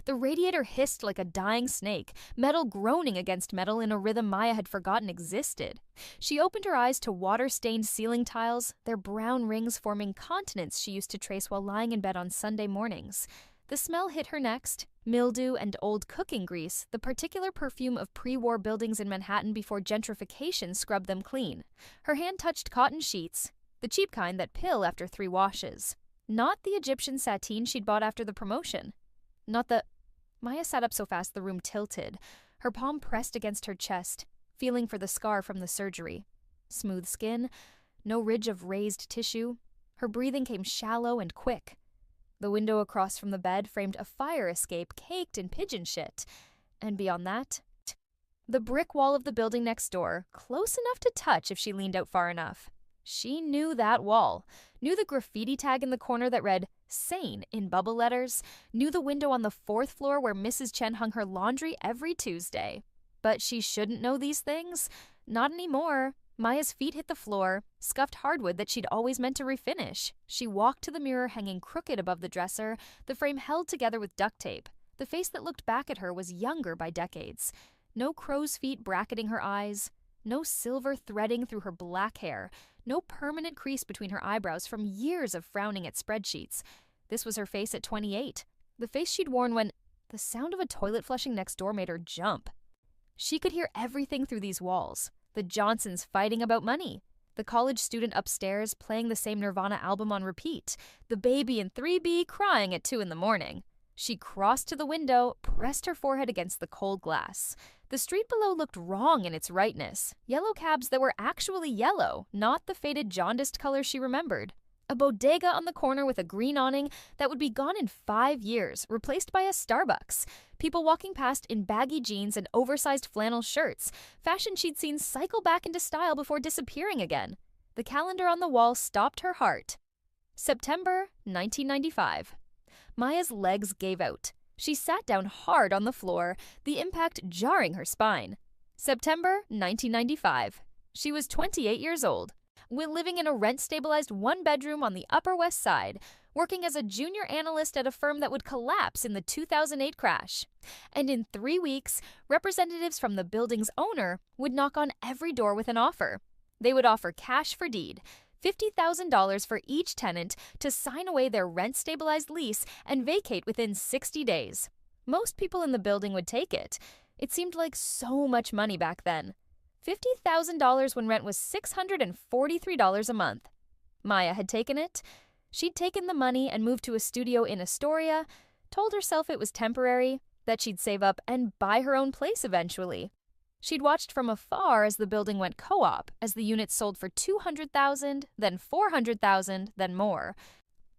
The radiator hissed like a dying snake, metal groaning against metal in a rhythm Maya had forgotten existed. She opened her eyes to water-stained ceiling tiles, their brown rings forming continents she used to trace while lying in bed on Sunday mornings. The smell hit her next. Mildew and old cooking grease, the particular perfume of pre-war buildings in Manhattan before gentrification scrubbed them clean. Her hand touched cotton sheets, the cheap kind that pill after 3 washes. Not the Egyptian sateen she'd bought after the promotion. Not the... Maya sat up so fast the room tilted, her palm pressed against her chest, feeling for the scar from the surgery. Smooth skin, no ridge of raised tissue. Her breathing came shallow and quick. The window across from the bed framed a fire escape caked in pigeon shit. And beyond that, the brick wall of the building next door, close enough to touch if she leaned out far enough. She knew that wall, knew the graffiti tag in the corner that read, "Sane," in bubble letters, knew the window on the 4th floor where Mrs. Chen hung her laundry every Tuesday. But she shouldn't know these things. Not anymore. Maya's feet hit the floor, scuffed hardwood that she'd always meant to refinish. She walked to the mirror hanging crooked above the dresser, the frame held together with duct tape. The face that looked back at her was younger by decades. No crow's feet bracketing her eyes, no silver threading through her black hair, no permanent crease between her eyebrows from years of frowning at spreadsheets. This was her face at 28, the face she'd worn when the sound of a toilet flushing next door made her jump. She could hear everything through these walls. The Johnsons fighting about money, the college student upstairs playing the same Nirvana album on repeat, the baby in 3B crying at 2 in the morning. She crossed to the window, pressed her forehead against the cold glass. The street below looked wrong in its rightness. Yellow cabs that were actually yellow, not the faded jaundiced color she remembered. A bodega on the corner with a green awning that would be gone in 5 years, replaced by a Starbucks. People walking past in baggy jeans and oversized flannel shirts. Fashion she'd seen cycle back into style before disappearing again. The calendar on the wall stopped her heart. September 1995. Maya's legs gave out. She sat down hard on the floor, the impact jarring her spine. September 1995. She was 28 years old. Living in a rent-stabilized 1-bedroom on the Upper West Side, working as a junior analyst at a firm that would collapse in the 2008 crash. And in 3 weeks, representatives from the building's owner would knock on every door with an offer. They would offer cash for deed, $50,000 for each tenant to sign away their rent-stabilized lease and vacate within 60 days. Most people in the building would take it. It seemed like so much money back then. $50,000 when rent was $643 a month. Maya had taken it. She'd taken the money and moved to a studio in Astoria, told herself it was temporary, that she'd save up and buy her own place eventually. She'd watched from afar as the building went co-op, as the units sold for $200,000, then $400,000, then more.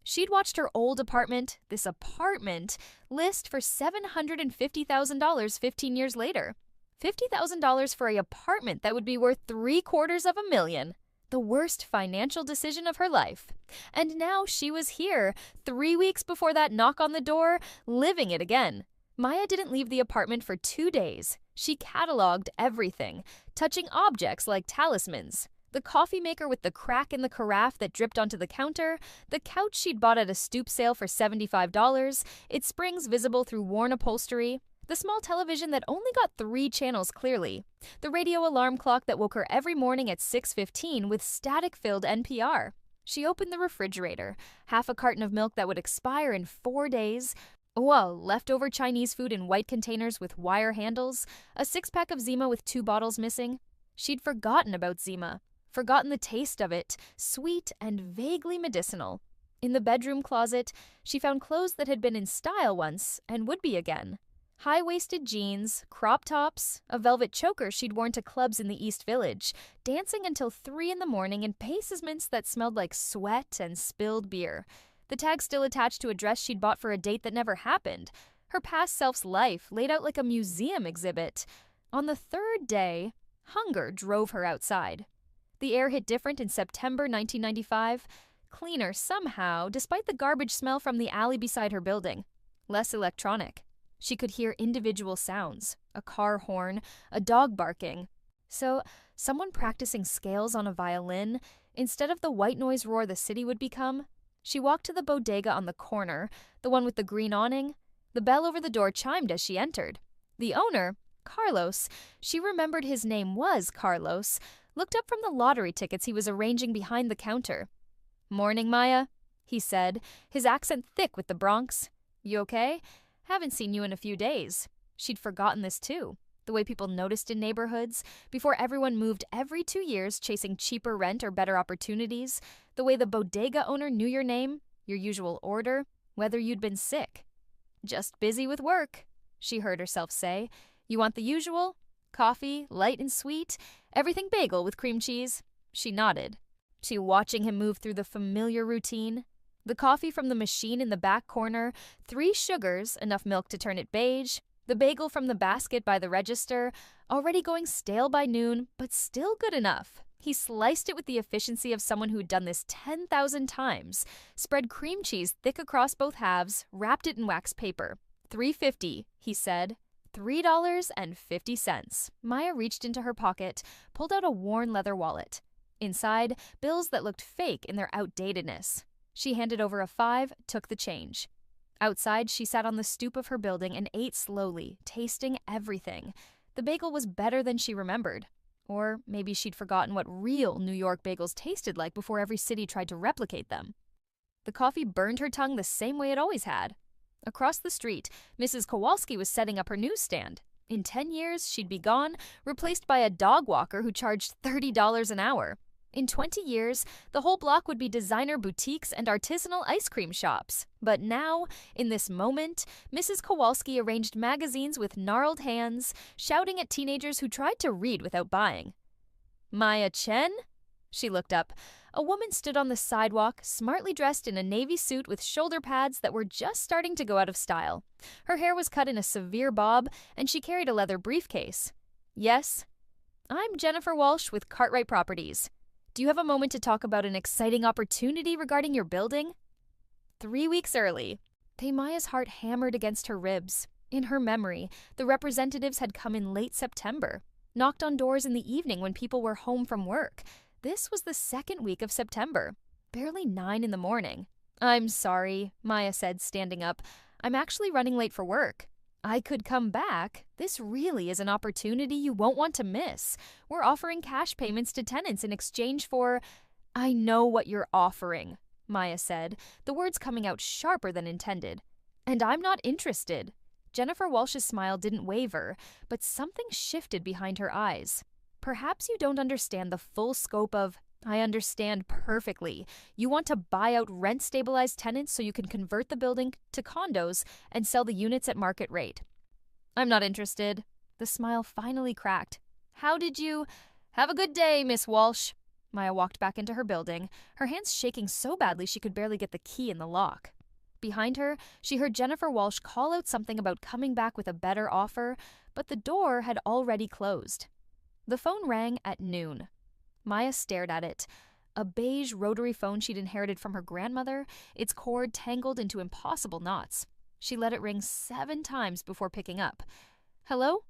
She'd watched her old apartment, this apartment, list for $750,000 15 years later. $50,000 for an apartment that would be worth $750,000. The worst financial decision of her life. And now she was here, 3 weeks before that knock on the door, living it again. Maya didn't leave the apartment for 2 days. She cataloged everything, touching objects like talismans. The coffee maker with the crack in the carafe that dripped onto the counter, the couch she'd bought at a stoop sale for $75, its springs visible through worn upholstery, the small television that only got 3 channels clearly, the radio alarm clock that woke her every morning at 6:15 with static-filled NPR. She opened the refrigerator, half a carton of milk that would expire in 4 days, leftover Chinese food in white containers with wire handles, a 6-pack of Zima with 2 bottles missing. She'd forgotten about Zima, forgotten the taste of it, sweet and vaguely medicinal. In the bedroom closet, she found clothes that had been in style once and would be again. High-waisted jeans, crop tops, a velvet choker she'd worn to clubs in the East Village, dancing until 3 in the morning in passements that smelled like sweat and spilled beer. The tag still attached to a dress she'd bought for a date that never happened. Her past self's life laid out like a museum exhibit. On the 3rd day, hunger drove her outside. The air hit different in September 1995. Cleaner somehow, despite the garbage smell from the alley beside her building. Less electronic. She could hear individual sounds, a car horn, a dog barking. So, someone practicing scales on a violin, instead of the white noise roar the city would become. She walked to the bodega on the corner, the one with the green awning. The bell over the door chimed as she entered. The owner, Carlos, she remembered his name was Carlos, looked up from the lottery tickets he was arranging behind the counter. "Morning, Maya," he said, his accent thick with the Bronx. "You okay? Haven't seen you in a few days." She'd forgotten this too. The way people noticed in neighborhoods, before everyone moved every 2 years chasing cheaper rent or better opportunities, the way the bodega owner knew your name, your usual order, whether you'd been sick. "Just busy with work," she heard herself say. "You want the usual? Coffee, light and sweet, everything bagel with cream cheese?" She nodded. She watching him move through the familiar routine. The coffee from the machine in the back corner, 3 sugars, enough milk to turn it beige, the bagel from the basket by the register, already going stale by noon, but still good enough. He sliced it with the efficiency of someone who'd done this 10,000 times, spread cream cheese thick across both halves, wrapped it in wax paper. $3.50, he said. $3.50. Maya reached into her pocket, pulled out a worn leather wallet. Inside, bills that looked fake in their outdatedness. She handed over a 5, took the change. Outside, she sat on the stoop of her building and ate slowly, tasting everything. The bagel was better than she remembered. Or maybe she'd forgotten what real New York bagels tasted like before every city tried to replicate them. The coffee burned her tongue the same way it always had. Across the street, Mrs. Kowalski was setting up her newsstand. In 10 years, she'd be gone, replaced by a dog walker who charged $30 an hour. In 20 years, the whole block would be designer boutiques and artisanal ice cream shops. But now, in this moment, Mrs. Kowalski arranged magazines with gnarled hands, shouting at teenagers who tried to read without buying. "Maya Chen?" She looked up. A woman stood on the sidewalk, smartly dressed in a navy suit with shoulder pads that were just starting to go out of style. Her hair was cut in a severe bob, and she carried a leather briefcase. "Yes?" "I'm Jennifer Walsh with Cartwright Properties. Do you have a moment to talk about an exciting opportunity regarding your building?" 3 weeks early. Maya's heart hammered against her ribs. In her memory, the representatives had come in late September, knocked on doors in the evening when people were home from work. This was the 2nd week of September, barely 9 in the morning. "I'm sorry," Maya said, standing up. "I'm actually running late for work. I could come back. This really is an opportunity you won't want to miss. We're offering cash payments to tenants in exchange for—" "I know what you're offering," Maya said, the words coming out sharper than intended. "And I'm not interested." Jennifer Walsh's smile didn't waver, but something shifted behind her eyes. "Perhaps you don't understand the full scope of—" "I understand perfectly. You want to buy out rent-stabilized tenants so you can convert the building to condos and sell the units at market rate." "I'm not interested." The smile finally cracked. "How did you—" "Have a good day, Miss Walsh." Maya walked back into her building, her hands shaking so badly she could barely get the key in the lock. Behind her, she heard Jennifer Walsh call out something about coming back with a better offer, but the door had already closed. The phone rang at noon. Maya stared at it. A beige rotary phone she'd inherited from her grandmother, its cord tangled into impossible knots. She let it ring 7 times before picking up. "Hello?"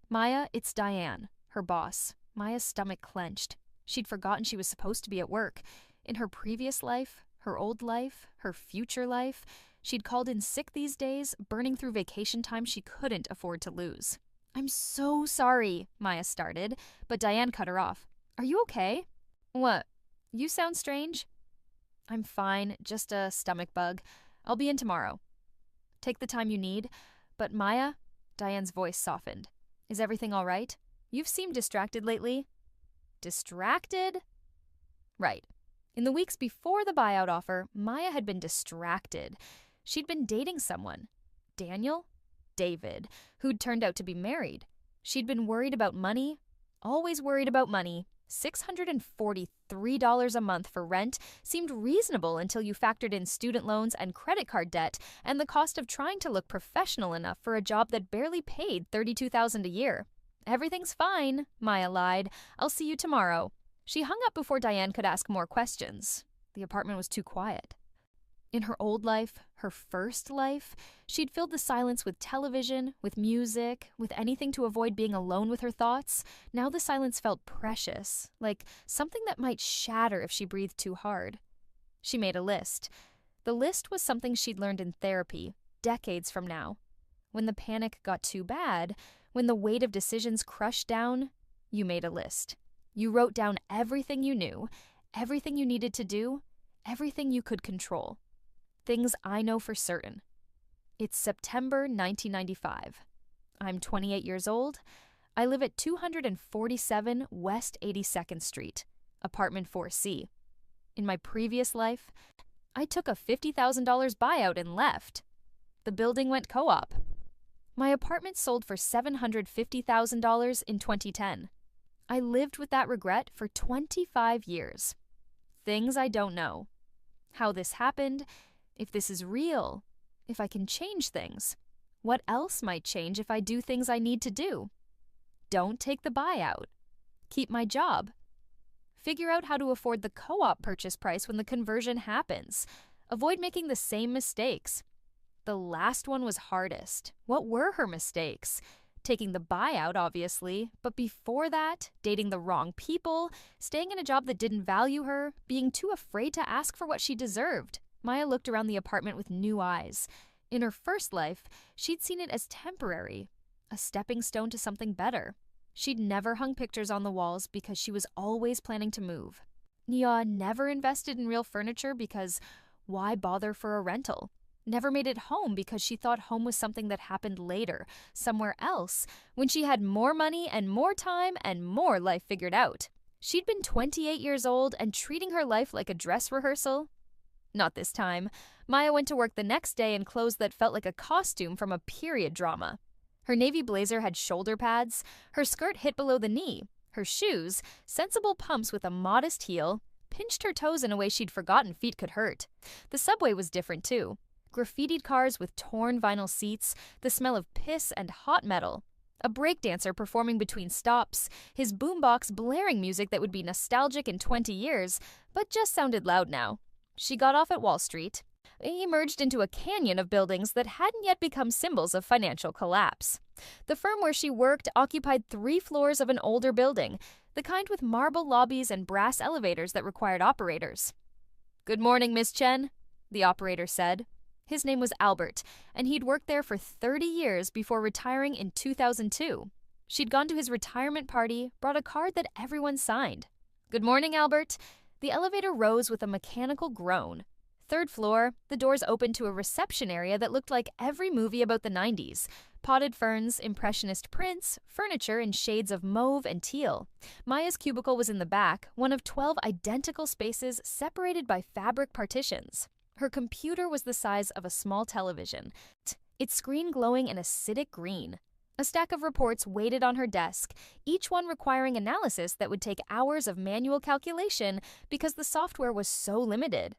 "Maya, it's Diane," her boss. Maya's stomach clenched. She'd forgotten she was supposed to be at work. In her previous life, her old life, her future life, she'd called in sick these days, burning through vacation time she couldn't afford to lose. "I'm so sorry," Maya started, but Diane cut her off. "Are you okay?" "What? You sound strange." "I'm fine, just a stomach bug. I'll be in tomorrow." "Take the time you need." "But Maya," Diane's voice softened. "Is everything all right? You've seemed distracted lately." "Distracted?" "Right. In the weeks before the buyout offer, Maya had been distracted. She'd been dating someone. Daniel? David, who'd turned out to be married. She'd been worried about money. Always worried about money. $643 a month for rent seemed reasonable until you factored in student loans and credit card debt and the cost of trying to look professional enough for a job that barely paid $32,000 a year. "Everything's fine," Maya lied. "I'll see you tomorrow." She hung up before Diane could ask more questions. The apartment was too quiet. In her old life, her first life, she'd filled the silence with television, with music, with anything to avoid being alone with her thoughts. Now the silence felt precious, like something that might shatter if she breathed too hard. She made a list. The list was something she'd learned in therapy, decades from now. When the panic got too bad, when the weight of decisions crushed down, you made a list. You wrote down everything you knew, everything you needed to do, everything you could control. Things I know for certain. It's September 1995. I'm 28 years old. I live at 247 West 82nd Street, apartment 4C. In my previous life, I took a $50,000 buyout and left. The building went co-op. My apartment sold for $750,000 in 2010. I lived with that regret for 25 years. Things I don't know. How this happened, if this is real, if I can change things. What else might change if I do things I need to do? Don't take the buyout. Keep my job. Figure out how to afford the co-op purchase price when the conversion happens. Avoid making the same mistakes. The last one was hardest. What were her mistakes? Taking the buyout, obviously, but before that, dating the wrong people, staying in a job that didn't value her, being too afraid to ask for what she deserved. Maya looked around the apartment with new eyes. In her first life, she'd seen it as temporary, a stepping stone to something better. She'd never hung pictures on the walls because she was always planning to move. Nia never invested in real furniture because why bother for a rental? Never made it home because she thought home was something that happened later, somewhere else, when she had more money and more time and more life figured out. She'd been 28 years old and treating her life like a dress rehearsal. Not this time. Maya went to work the next day in clothes that felt like a costume from a period drama. Her navy blazer had shoulder pads, her skirt hit below the knee, her shoes, sensible pumps with a modest heel, pinched her toes in a way she'd forgotten feet could hurt. The subway was different too. Graffitied cars with torn vinyl seats, the smell of piss and hot metal. A breakdancer performing between stops, his boombox blaring music that would be nostalgic in 20 years, but just sounded loud now. She got off at Wall Street, emerged into a canyon of buildings that hadn't yet become symbols of financial collapse. The firm where she worked occupied 3 floors of an older building, the kind with marble lobbies and brass elevators that required operators. "Good morning, Miss Chen," the operator said. His name was Albert, and he'd worked there for 30 years before retiring in 2002. She'd gone to his retirement party, brought a card that everyone signed. "Good morning, Albert." The elevator rose with a mechanical groan. 3rd floor, the doors opened to a reception area that looked like every movie about the 90s. Potted ferns, impressionist prints, furniture in shades of mauve and teal. Maya's cubicle was in the back, one of 12 identical spaces separated by fabric partitions. Her computer was the size of a small television, its screen glowing an acidic green. A stack of reports waited on her desk, each one requiring analysis that would take hours of manual calculation because the software was so limited.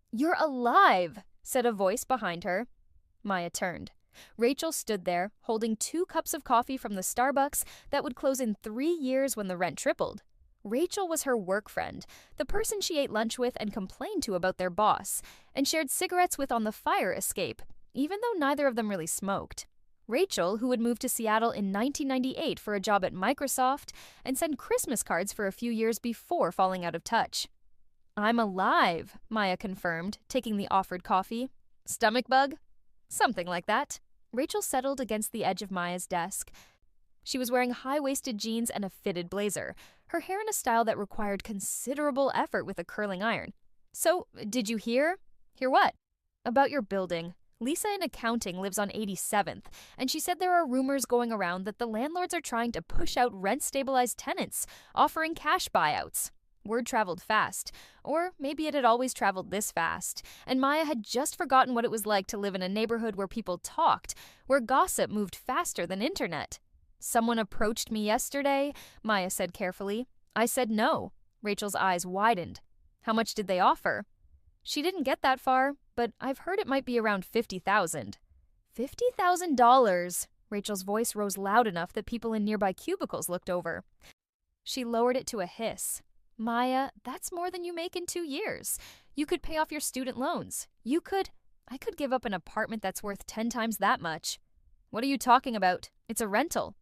"You're alive," said a voice behind her. Maya turned. Rachel stood there, holding 2 cups of coffee from the Starbucks that would close in 3 years when the rent tripled. Rachel was her work friend, the person she ate lunch with and complained to about their boss, and shared cigarettes with on the fire escape, even though neither of them really smoked. Rachel, who had moved to Seattle in 1998 for a job at Microsoft and sent Christmas cards for a few years before falling out of touch. "I'm alive," Maya confirmed, taking the offered coffee. "Stomach bug?" "Something like that." Rachel settled against the edge of Maya's desk. She was wearing high-waisted jeans and a fitted blazer, her hair in a style that required considerable effort with a curling iron. "So, did you hear?" "Hear what?" "About your building. Lisa in accounting lives on 87th, and she said there are rumors going around that the landlords are trying to push out rent-stabilized tenants, offering cash buyouts." Word traveled fast, or maybe it had always traveled this fast, and Maya had just forgotten what it was like to live in a neighborhood where people talked, where gossip moved faster than internet. "Someone approached me yesterday," Maya said carefully. "I said no." Rachel's eyes widened. "How much did they offer?" She didn't get that far, but I've heard it might be around $50,000. $50,000! Rachel's voice rose loud enough that people in nearby cubicles looked over. She lowered it to a hiss. "Maya, that's more than you make in 2 years. You could pay off your student loans. I could give up an apartment that's worth 10 times that much." "What are you talking about? It's a rental."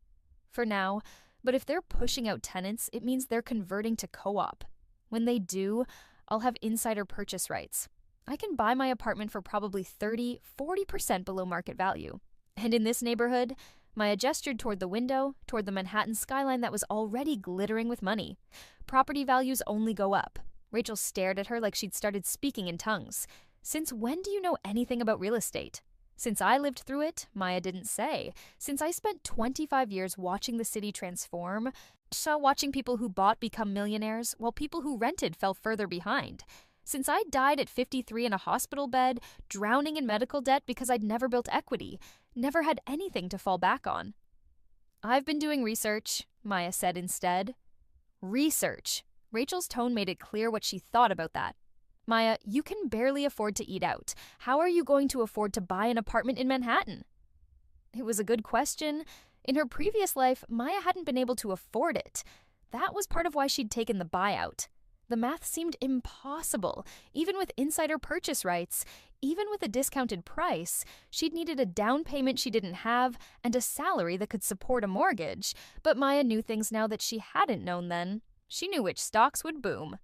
"For now, but if they're pushing out tenants, it means they're converting to co-op. When they do, I'll have insider purchase rights. I can buy my apartment for probably 30-40% below market value. And in this neighborhood, Maya gestured toward the window, toward the Manhattan skyline that was already glittering with money. Property values only go up. Rachel stared at her like she'd started speaking in tongues. Since when do you know anything about real estate? Since I lived through it, Maya didn't say. Since I spent 25 years watching the city transform, saw watching people who bought become millionaires while people who rented fell further behind. Since I died at 53 in a hospital bed, drowning in medical debt because I'd never built equity, never had anything to fall back on. I've been doing research, Maya said instead. Research. Rachel's tone made it clear what she thought about that. Maya, you can barely afford to eat out. How are you going to afford to buy an apartment in Manhattan? It was a good question. In her previous life, Maya hadn't been able to afford it. That was part of why she'd taken the buyout. The math seemed impossible. Even with insider purchase rights, even with a discounted price, she'd needed a down payment she didn't have and a salary that could support a mortgage. But Maya knew things now that she hadn't known then. She knew which stocks would boom.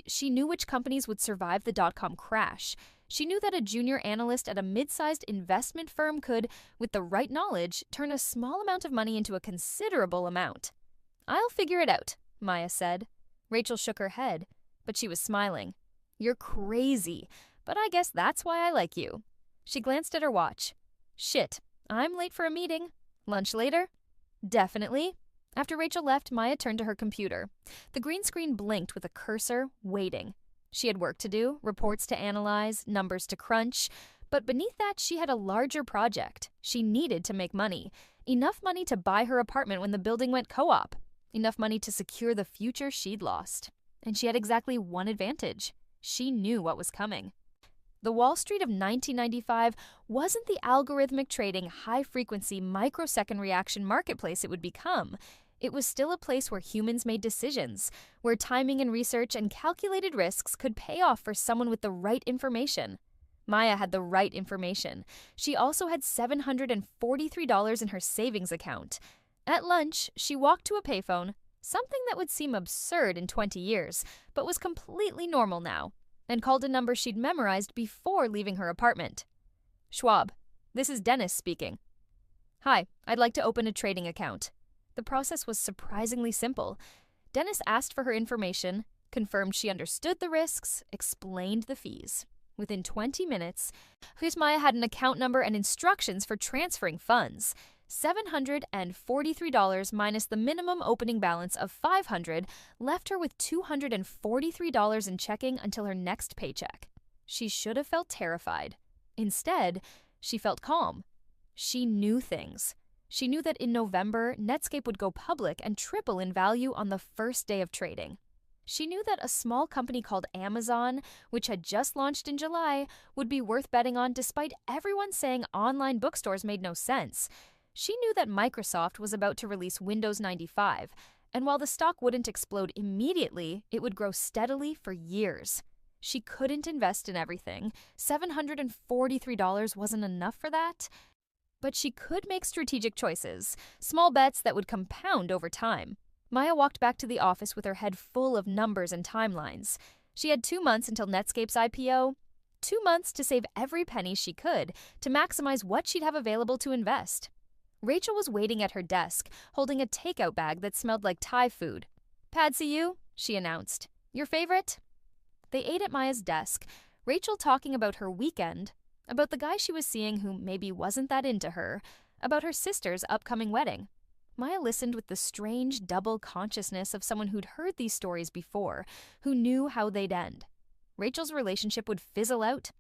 She knew which companies would survive the dot-com crash. She knew that a junior analyst at a mid-sized investment firm could, with the right knowledge, turn a small amount of money into a considerable amount. I'll figure it out, Maya said. Rachel shook her head, but she was smiling. You're crazy, but I guess that's why I like you. She glanced at her watch. Shit, I'm late for a meeting. Lunch later? Definitely. After Rachel left, Maya turned to her computer. The green screen blinked with a cursor, waiting. She had work to do, reports to analyze, numbers to crunch, but beneath that she had a larger project. She needed to make money. Enough money to buy her apartment when the building went co-op. Enough money to secure the future she'd lost. And she had exactly one advantage. She knew what was coming. The Wall Street of 1995 wasn't the algorithmic trading, high-frequency, microsecond reaction marketplace it would become. It was still a place where humans made decisions, where timing and research and calculated risks could pay off for someone with the right information. Maya had the right information. She also had $743 in her savings account. At lunch, she walked to a payphone, something that would seem absurd in 20 years, but was completely normal now, and called a number she'd memorized before leaving her apartment. Schwab, this is Dennis speaking. Hi, I'd like to open a trading account. The process was surprisingly simple. Dennis asked for her information, confirmed she understood the risks, explained the fees. Within 20 minutes, Maya had an account number and instructions for transferring funds. $743 minus the minimum opening balance of $500 left her with $243 in checking until her next paycheck. She should have felt terrified. Instead, she felt calm. She knew things. She knew that in November, Netscape would go public and triple in value on the first day of trading. She knew that a small company called Amazon, which had just launched in July, would be worth betting on despite everyone saying online bookstores made no sense. She knew that Microsoft was about to release Windows 95, and while the stock wouldn't explode immediately, it would grow steadily for years. She couldn't invest in everything. $743 wasn't enough for that. But she could make strategic choices, small bets that would compound over time. Maya walked back to the office with her head full of numbers and timelines. She had 2 months until Netscape's IPO, 2 months to save every penny she could to maximize what she'd have available to invest. Rachel was waiting at her desk, holding a takeout bag that smelled like Thai food. "Pad see you," she announced. "Your favorite?" They ate at Maya's desk, Rachel talking about her weekend, about the guy she was seeing who maybe wasn't that into her, about her sister's upcoming wedding. Maya listened with the strange double consciousness of someone who'd heard these stories before, who knew how they'd end. Rachel's relationship would fizzle out.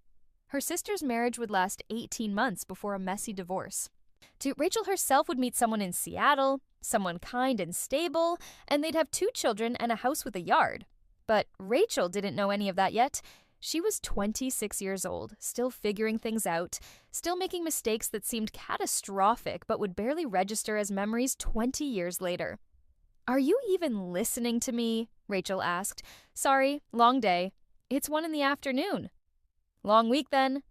Her sister's marriage would last 18 months before a messy divorce. Rachel herself would meet someone in Seattle, someone kind and stable, and they'd have 2 children and a house with a yard. But Rachel didn't know any of that yet. She was 26 years old, still figuring things out, still making mistakes that seemed catastrophic but would barely register as memories 20 years later. "Are you even listening to me?" Rachel asked. "Sorry, long day. It's 1 in the afternoon." "Long week, then."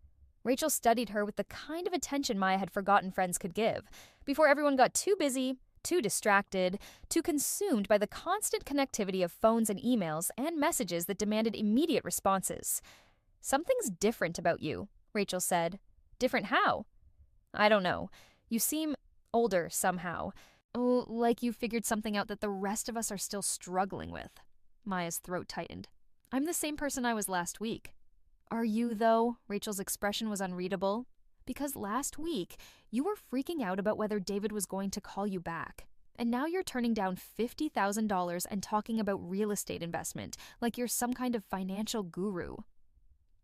Rachel studied her with the kind of attention Maya had forgotten friends could give, before everyone got too busy, too distracted, too consumed by the constant connectivity of phones and emails and messages that demanded immediate responses. "Something's different about you," Rachel said. "Different how?" "I don't know. You seem older somehow. Oh, like you figured something out that the rest of us are still struggling with." Maya's throat tightened. "I'm the same person I was last week." "Are you, though?" Rachel's expression was unreadable. "Because last week, you were freaking out about whether David was going to call you back. And now you're turning down $50,000 and talking about real estate investment like you're some kind of financial guru."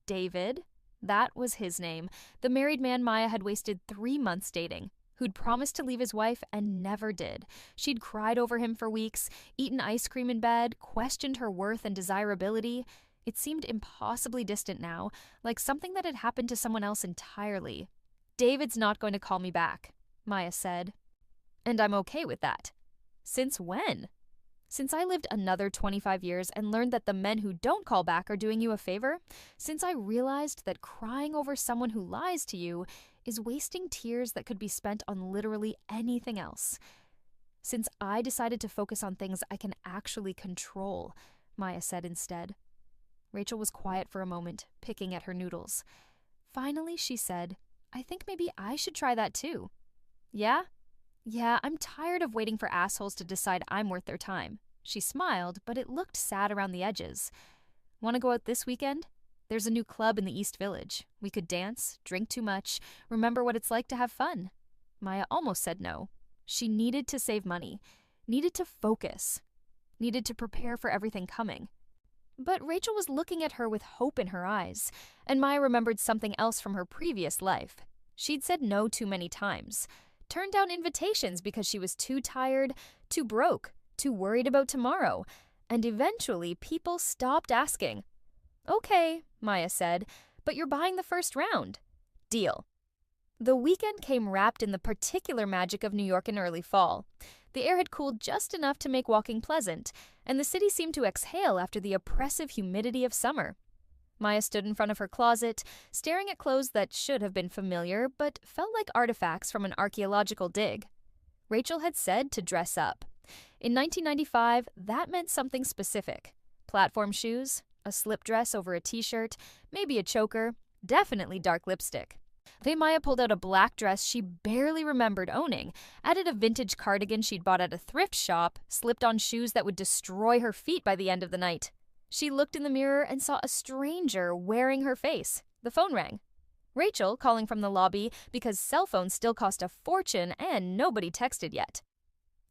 David? That was his name. The married man Maya had wasted 3 months dating, who'd promised to leave his wife and never did. She'd cried over him for weeks, eaten ice cream in bed, questioned her worth and desirability. It seemed impossibly distant now, like something that had happened to someone else entirely. "David's not going to call me back," Maya said. "And I'm okay with that." "Since when?" "Since I lived another 25 years and learned that the men who don't call back are doing you a favor. Since I realized that crying over someone who lies to you is wasting tears that could be spent on literally anything else. Since I decided to focus on things I can actually control," Maya said instead. Rachel was quiet for a moment, picking at her noodles. Finally, she said, "I think maybe I should try that too." "Yeah?" "Yeah, I'm tired of waiting for assholes to decide I'm worth their time." She smiled, but it looked sad around the edges. "Want to go out this weekend? There's a new club in the East Village. We could dance, drink too much, remember what it's like to have fun." Maya almost said no. She needed to save money, needed to focus, needed to prepare for everything coming. But Rachel was looking at her with hope in her eyes, and Maya remembered something else from her previous life. She'd said no too many times, turned down invitations because she was too tired, too broke, too worried about tomorrow, and eventually people stopped asking. "Okay," Maya said, "but you're buying the first round." "Deal." The weekend came wrapped in the particular magic of New York in early fall. The air had cooled just enough to make walking pleasant, and the city seemed to exhale after the oppressive humidity of summer. Maya stood in front of her closet, staring at clothes that should have been familiar but felt like artifacts from an archaeological dig. Rachel had said to dress up. In 1995, that meant something specific. Platform shoes, a slip dress over a t-shirt, maybe a choker, definitely dark lipstick. Then Maya pulled out a black dress she barely remembered owning, added a vintage cardigan she'd bought at a thrift shop, slipped on shoes that would destroy her feet by the end of the night. She looked in the mirror and saw a stranger wearing her face. The phone rang. Rachel calling from the lobby because cell phones still cost a fortune and nobody texted yet.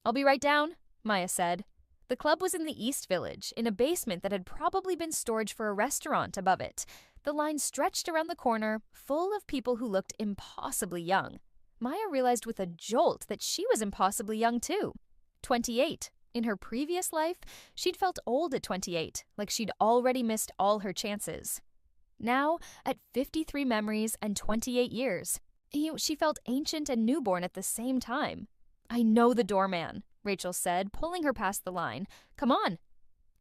"I'll be right down," Maya said. The club was in the East Village, in a basement that had probably been storage for a restaurant above it. The line stretched around the corner, full of people who looked impossibly young. Maya realized with a jolt that she was impossibly young too. 28. In her previous life, she'd felt old at 28, like she'd already missed all her chances. Now, at 53 memories and 28 years, she felt ancient and newborn at the same time. "I know the doorman," Rachel said, pulling her past the line. "Come on."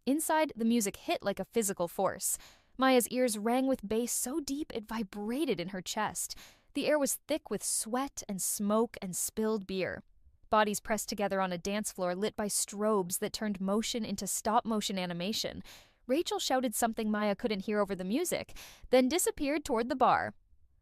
Inside, the music hit like a physical force. Maya's ears rang with bass so deep it vibrated in her chest. The air was thick with sweat and smoke and spilled beer. Bodies pressed together on a dance floor lit by strobes that turned motion into stop-motion animation. Rachel shouted something Maya couldn't hear over the music, then disappeared toward the bar.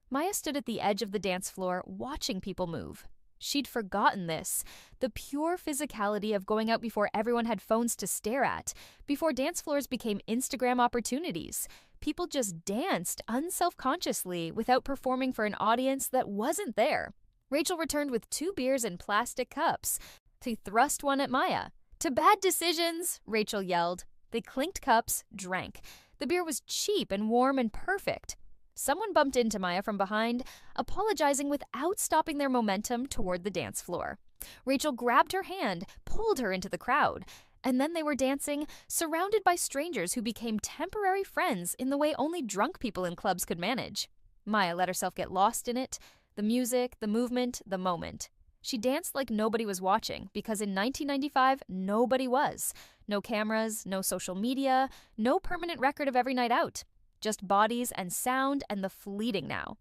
Maya stood at the edge of the dance floor, watching people move. She'd forgotten this, the pure physicality of going out before everyone had phones to stare at, before dance floors became Instagram opportunities. People just danced unselfconsciously without performing for an audience that wasn't there. Rachel returned with 2 beers in plastic cups. She thrust one at Maya. "To bad decisions," Rachel yelled. They clinked cups, drank. The beer was cheap and warm and perfect. Someone bumped into Maya from behind, apologizing without stopping their momentum toward the dance floor. Rachel grabbed her hand, pulled her into the crowd, and then they were dancing, surrounded by strangers who became temporary friends in the way only drunk people in clubs could manage. Maya let herself get lost in it, the music, the movement, the moment. She danced like nobody was watching, because in 1995, nobody was. No cameras, no social media, no permanent record of every night out. Just bodies and sound and the fleeting now.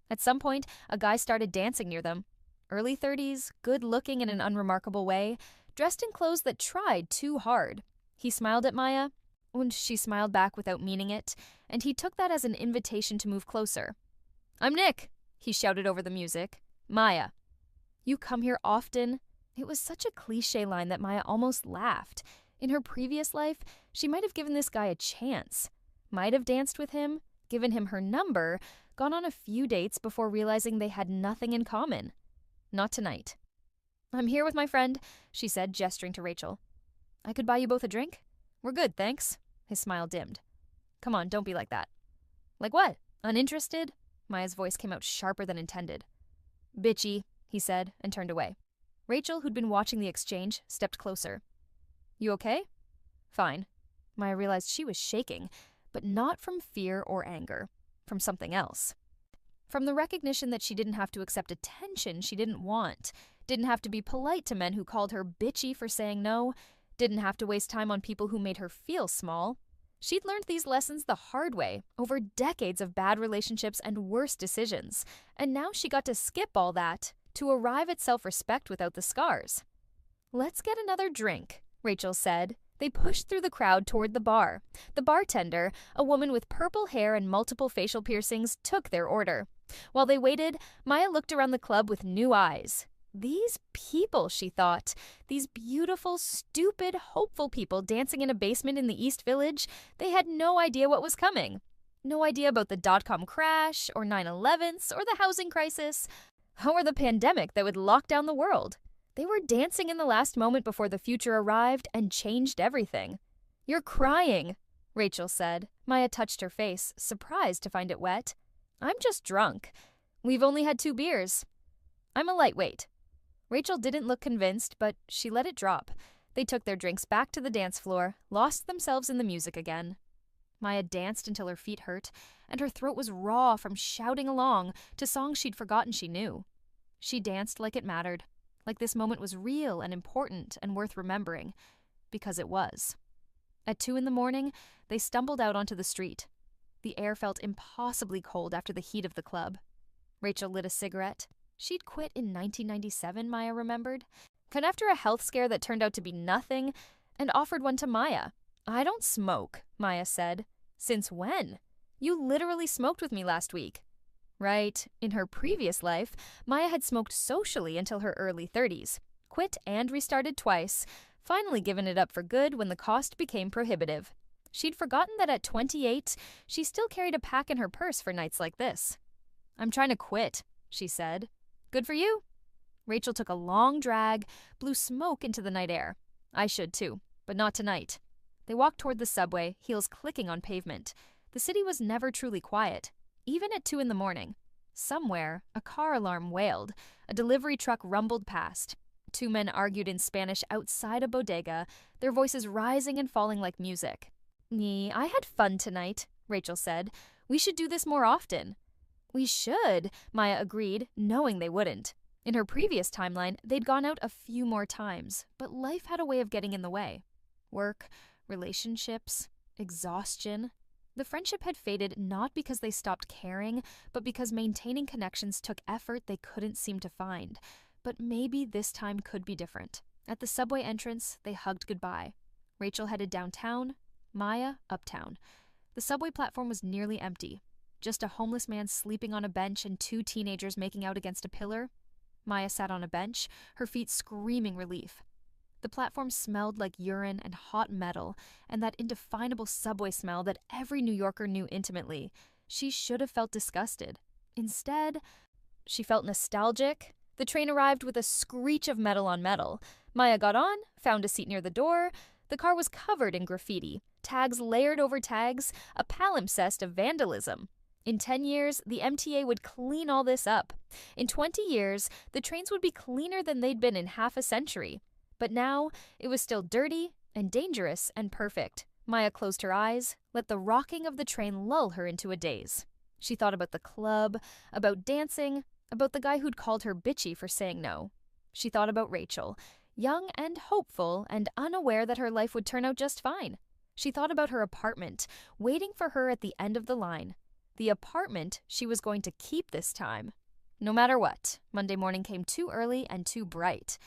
At some point, a guy started dancing near them. Early 30s, good-looking in an unremarkable way, dressed in clothes that tried too hard. He smiled at Maya, and she smiled back without meaning it, and he took that as an invitation to move closer. "I'm Nick," he shouted over the music. "Maya." You come here often? It was such a cliche line that Maya almost laughed. In her previous life, she might have given this guy a chance. Might have danced with him, given him her number, gone on a few dates before realizing they had nothing in common. Not tonight. "I'm here with my friend," she said, gesturing to Rachel. "I could buy you both a drink?" "We're good, thanks." His smile dimmed. "Come on, don't be like that." "Like what? Uninterested?" Maya's voice came out sharper than intended. "Bitchy," he said, and turned away. Rachel, who'd been watching the exchange, stepped closer. "You okay?" "Fine." Maya realized she was shaking, but not from fear or anger, from something else. From the recognition that she didn't have to accept attention she didn't want, didn't have to be polite to men who called her bitchy for saying no, didn't have to waste time on people who made her feel small. She'd learned these lessons the hard way, over decades of bad relationships and worse decisions, and now she got to skip all that, to arrive at self-respect without the scars. "Let's get another drink," Rachel said. They pushed through the crowd toward the bar. The bartender, a woman with purple hair and multiple facial piercings, took their order. While they waited, Maya looked around the club with new eyes. These people, she thought, these beautiful, stupid, hopeful people dancing in a basement in the East Village, they had no idea what was coming. No idea about the dot-com crash, or 9/11s, or the housing crisis, or the pandemic that would lock down the world. They were dancing in the last moment before the future arrived and changed everything. "You're crying," Rachel said. Maya touched her face, surprised to find it wet. "I'm just drunk. We've only had 2 beers. I'm a lightweight." Rachel didn't look convinced, but she let it drop. They took their drinks back to the dance floor, lost themselves in the music again. Maya danced until her feet hurt, and her throat was raw from shouting along to songs she'd forgotten she knew. She danced like it mattered, like this moment was real and important and worth remembering, because it was. At 2 a.m, they stumbled out onto the street. The air felt impossibly cold after the heat of the club. Rachel lit a cigarette. She'd quit in 1997, Maya remembered, and after a health scare that turned out to be nothing, and offered one to Maya. "I don't smoke," Maya said. "Since when? You literally smoked with me last week." Right. In her previous life, Maya had smoked socially until her early 30s, quit and restarted twice, finally given it up for good when the cost became prohibitive. She'd forgotten that at 28, she still carried a pack in her purse for nights like this. "I'm trying to quit," she said. "Good for you." Rachel took a long drag, blew smoke into the night air. "I should too, but not tonight." They walked toward the subway, heels clicking on pavement. The city was never truly quiet, even at 2 a.m. Somewhere, a car alarm wailed. A delivery truck rumbled past. 2 men argued in Spanish outside a bodega, their voices rising and falling like music. I had fun tonight," Rachel said. "We should do this more often." "We should," Maya agreed, knowing they wouldn't. In her previous timeline, they'd gone out a few more times, but life had a way of getting in the way. Work, relationships, exhaustion. The friendship had faded not because they stopped caring, but because maintaining connections took effort they couldn't seem to find. But maybe this time could be different. At the subway entrance, they hugged goodbye. Rachel headed downtown, Maya uptown. The subway platform was nearly empty. Just a homeless man sleeping on a bench and 2 teenagers making out against a pillar. Maya sat on a bench, her feet screaming relief. The platform smelled like urine and hot metal, and that indefinable subway smell that every New Yorker knew intimately. She should have felt disgusted. Instead, she felt nostalgic. The train arrived with a screech of metal on metal. Maya got on, found a seat near the door. The car was covered in graffiti, tags layered over tags, a palimpsest of vandalism. In 10 years, the MTA would clean all this up. In 20 years, the trains would be cleaner than they'd been in half a century. But now, it was still dirty and dangerous and perfect. Maya closed her eyes, let the rocking of the train lull her into a daze. She thought about the club, about dancing, about the guy who'd called her bitchy for saying no. She thought about Rachel, young and hopeful and unaware that her life would turn out just fine. She thought about her apartment, waiting for her at the end of the line. The apartment she was going to keep this time. No matter what, Monday morning came too early and too bright.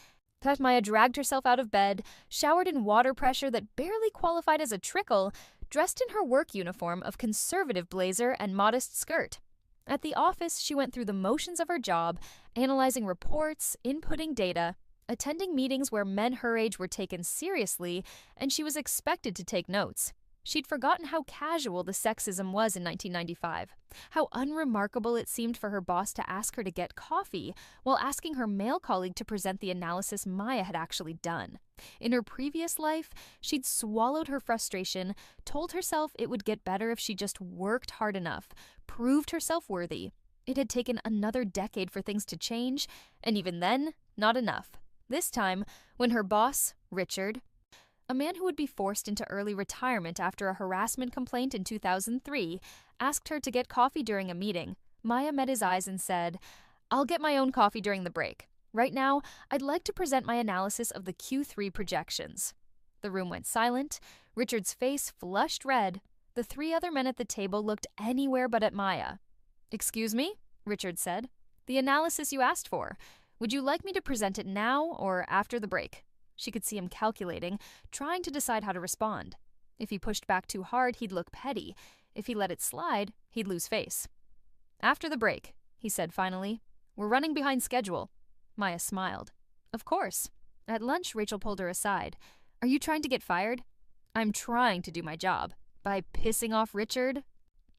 That Maya dragged herself out of bed, showered in water pressure that barely qualified as a trickle, dressed in her work uniform of conservative blazer and modest skirt. At the office, she went through the motions of her job, analyzing reports, inputting data, attending meetings where men her age were taken seriously, and she was expected to take notes. She'd forgotten how casual the sexism was in 1995, how unremarkable it seemed for her boss to ask her to get coffee while asking her male colleague to present the analysis Maya had actually done. In her previous life, she'd swallowed her frustration, told herself it would get better if she just worked hard enough, proved herself worthy. It had taken another decade for things to change, and even then, not enough. This time, when her boss, Richard, a man who would be forced into early retirement after a harassment complaint in 2003, asked her to get coffee during a meeting, Maya met his eyes and said, "I'll get my own coffee during the break. Right now, I'd like to present my analysis of the Q3 projections." The room went silent. Richard's face flushed red. The three other men at the table looked anywhere but at Maya. "Excuse me?" Richard said. "The analysis you asked for. Would you like me to present it now or after the break?" She could see him calculating, trying to decide how to respond. If he pushed back too hard, he'd look petty. If he let it slide, he'd lose face. "After the break," he said finally. "We're running behind schedule." Maya smiled. "Of course." At lunch, Rachel pulled her aside. "Are you trying to get fired?" "I'm trying to do my job." "By pissing off Richard?"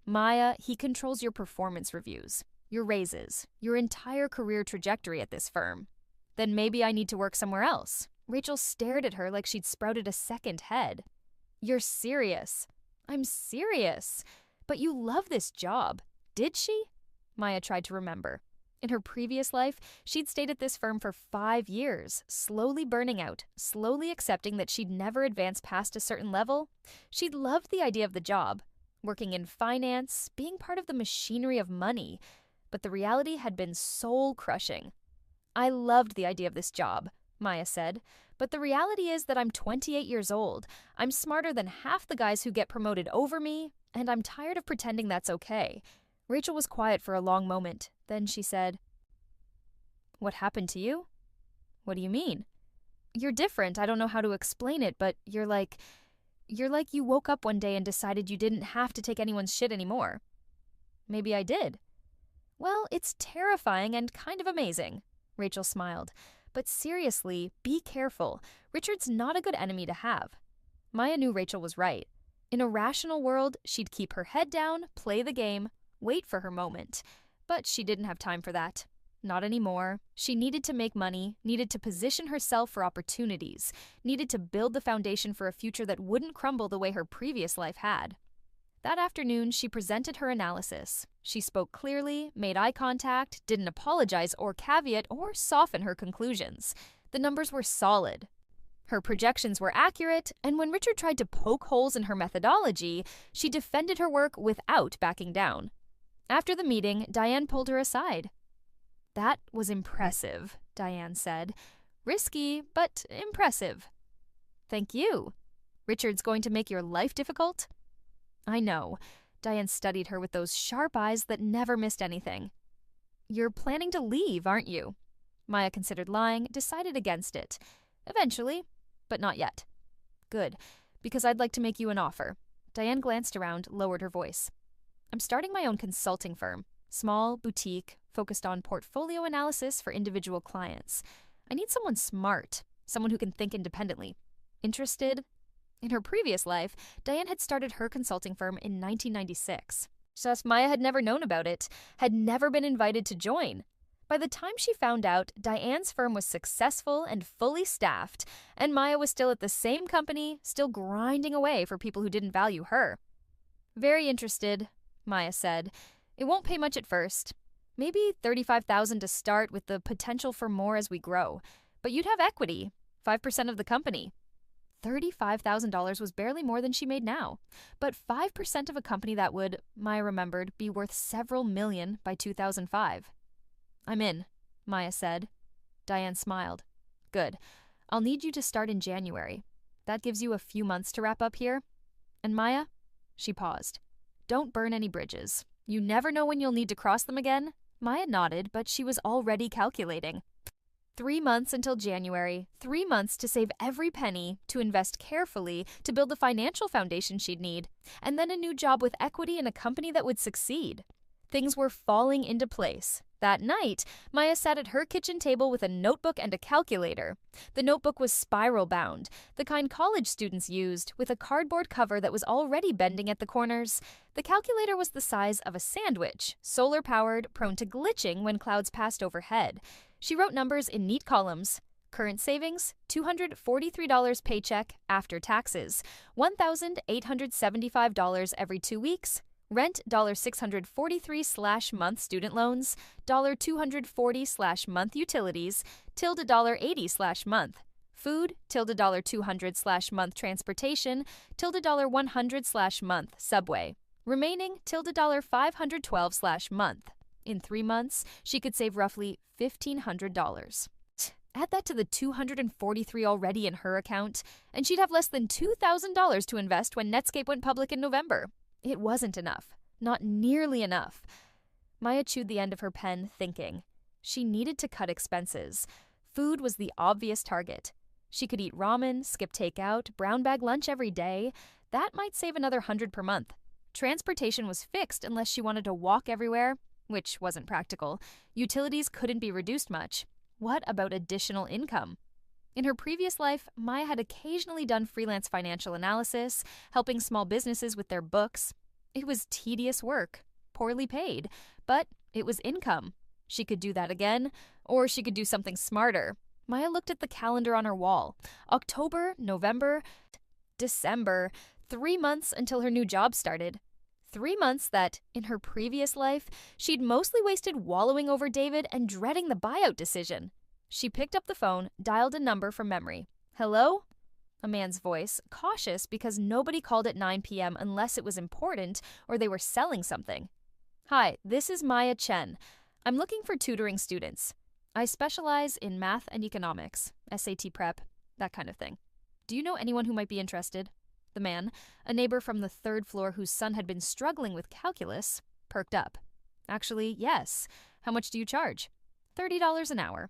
"Maya, he controls your performance reviews, your raises, your entire career trajectory at this firm." "Then maybe I need to work somewhere else." Rachel stared at her like she'd sprouted a second head. "You're serious." "I'm serious." "But you love this job. Did she?" Maya tried to remember. In her previous life, she'd stayed at this firm for 5 years, slowly burning out, slowly accepting that she'd never advance past a certain level. She'd loved the idea of the job, working in finance, being part of the machinery of money, but the reality had been soul-crushing. "I loved the idea of this job," Maya said, "but the reality is that I'm 28 years old. I'm smarter than half the guys who get promoted over me, and I'm tired of pretending that's okay." Rachel was quiet for a long moment. Then she said, "What happened to you?" "What do you mean?" "You're different. I don't know how to explain it, but you're like you woke up one day and decided you didn't have to take anyone's shit anymore." "Maybe I did." "Well, it's terrifying and kind of amazing." Rachel smiled. "But seriously, be careful. Richard's not a good enemy to have." Maya knew Rachel was right. In a rational world, she'd keep her head down, play the game, wait for her moment. But she didn't have time for that. Not anymore. She needed to make money, needed to position herself for opportunities, needed to build the foundation for a future that wouldn't crumble the way her previous life had. That afternoon, she presented her analysis. She spoke clearly, made eye contact, didn't apologize or caveat or soften her conclusions. The numbers were solid. Her projections were accurate, and when Richard tried to poke holes in her methodology, she defended her work without backing down. After the meeting, Diane pulled her aside. "That was impressive," Diane said. "Risky, but impressive." "Thank you." "Richard's going to make your life difficult?" "I know." Diane studied her with those sharp eyes that never missed anything. "You're planning to leave, aren't you?" Maya considered lying, decided against it. "Eventually, but not yet." "Good, because I'd like to make you an offer." Diane glanced around, lowered her voice. "I'm starting my own consulting firm. Small, boutique, focused on portfolio analysis for individual clients. I need someone smart, someone who can think independently. Interested?" In her previous life, Diane had started her consulting firm in 1996. Just Maya had never known about it, had never been invited to join. By the time she found out, Diane's firm was successful and fully staffed, and Maya was still at the same company, still grinding away for people who didn't value her. "Very interested," Maya said. "It won't pay much at first. Maybe $35,000 to start with the potential for more as we grow. But you'd have equity, 5% of the company." $35,000 was barely more than she made now. But 5% of a company that would, Maya remembered, be worth several million by 2005. "I'm in," Maya said. Diane smiled. "Good. I'll need you to start in January. That gives you a few months to wrap up here. And Maya," she paused, "don't burn any bridges. You never know when you'll need to cross them again." Maya nodded, but she was already calculating. 3 months until January, 3 months to save every penny, to invest carefully, to build the financial foundation she'd need, and then a new job with equity in a company that would succeed. Things were falling into place. That night, Maya sat at her kitchen table with a notebook and a calculator. The notebook was spiral bound, the kind college students used, with a cardboard cover that was already bending at the corners. The calculator was the size of a sandwich, solar-powered, prone to glitching when clouds passed overhead. She wrote numbers in neat columns. Current savings, $243 paycheck after taxes, $1,875 every 2 weeks. Rent, $643/month student loans, $240/month utilities, $80/month. Food, $200/month transportation, $100/month subway. Remaining, $512/month. In 3 months, she could save roughly $1,500. Add that to the $243 already in her account, and she'd have less than $2,000 to invest when Netscape went public in November. It wasn't enough. Not nearly enough. Maya chewed the end of her pen, thinking. She needed to cut expenses. Food was the obvious target. She could eat ramen, skip takeout, brown bag lunch every day. That might save another $100 per month. Transportation was fixed unless she wanted to walk everywhere, which wasn't practical. Utilities couldn't be reduced much. What about additional income? In her previous life, Maya had occasionally done freelance financial analysis, helping small businesses with their books. It was tedious work, poorly paid, but it was income. She could do that again, or she could do something smarter. Maya looked at the calendar on her wall. October, November, December, 3 months until her new job started. 3 months that, in her previous life, she'd mostly wasted wallowing over David and dreading the buyout decision. She picked up the phone, dialed a number from memory. Hello? A man's voice, cautious because nobody called at 9 p.m. unless it was important or they were selling something. Hi, this is Maya Chen. I'm looking for tutoring students. I specialize in math and economics, SAT prep, that kind of thing. Do you know anyone who might be interested? The man, a neighbor from the 3rd floor whose son had been struggling with calculus, perked up. Actually, yes. How much do you charge? $30 an hour.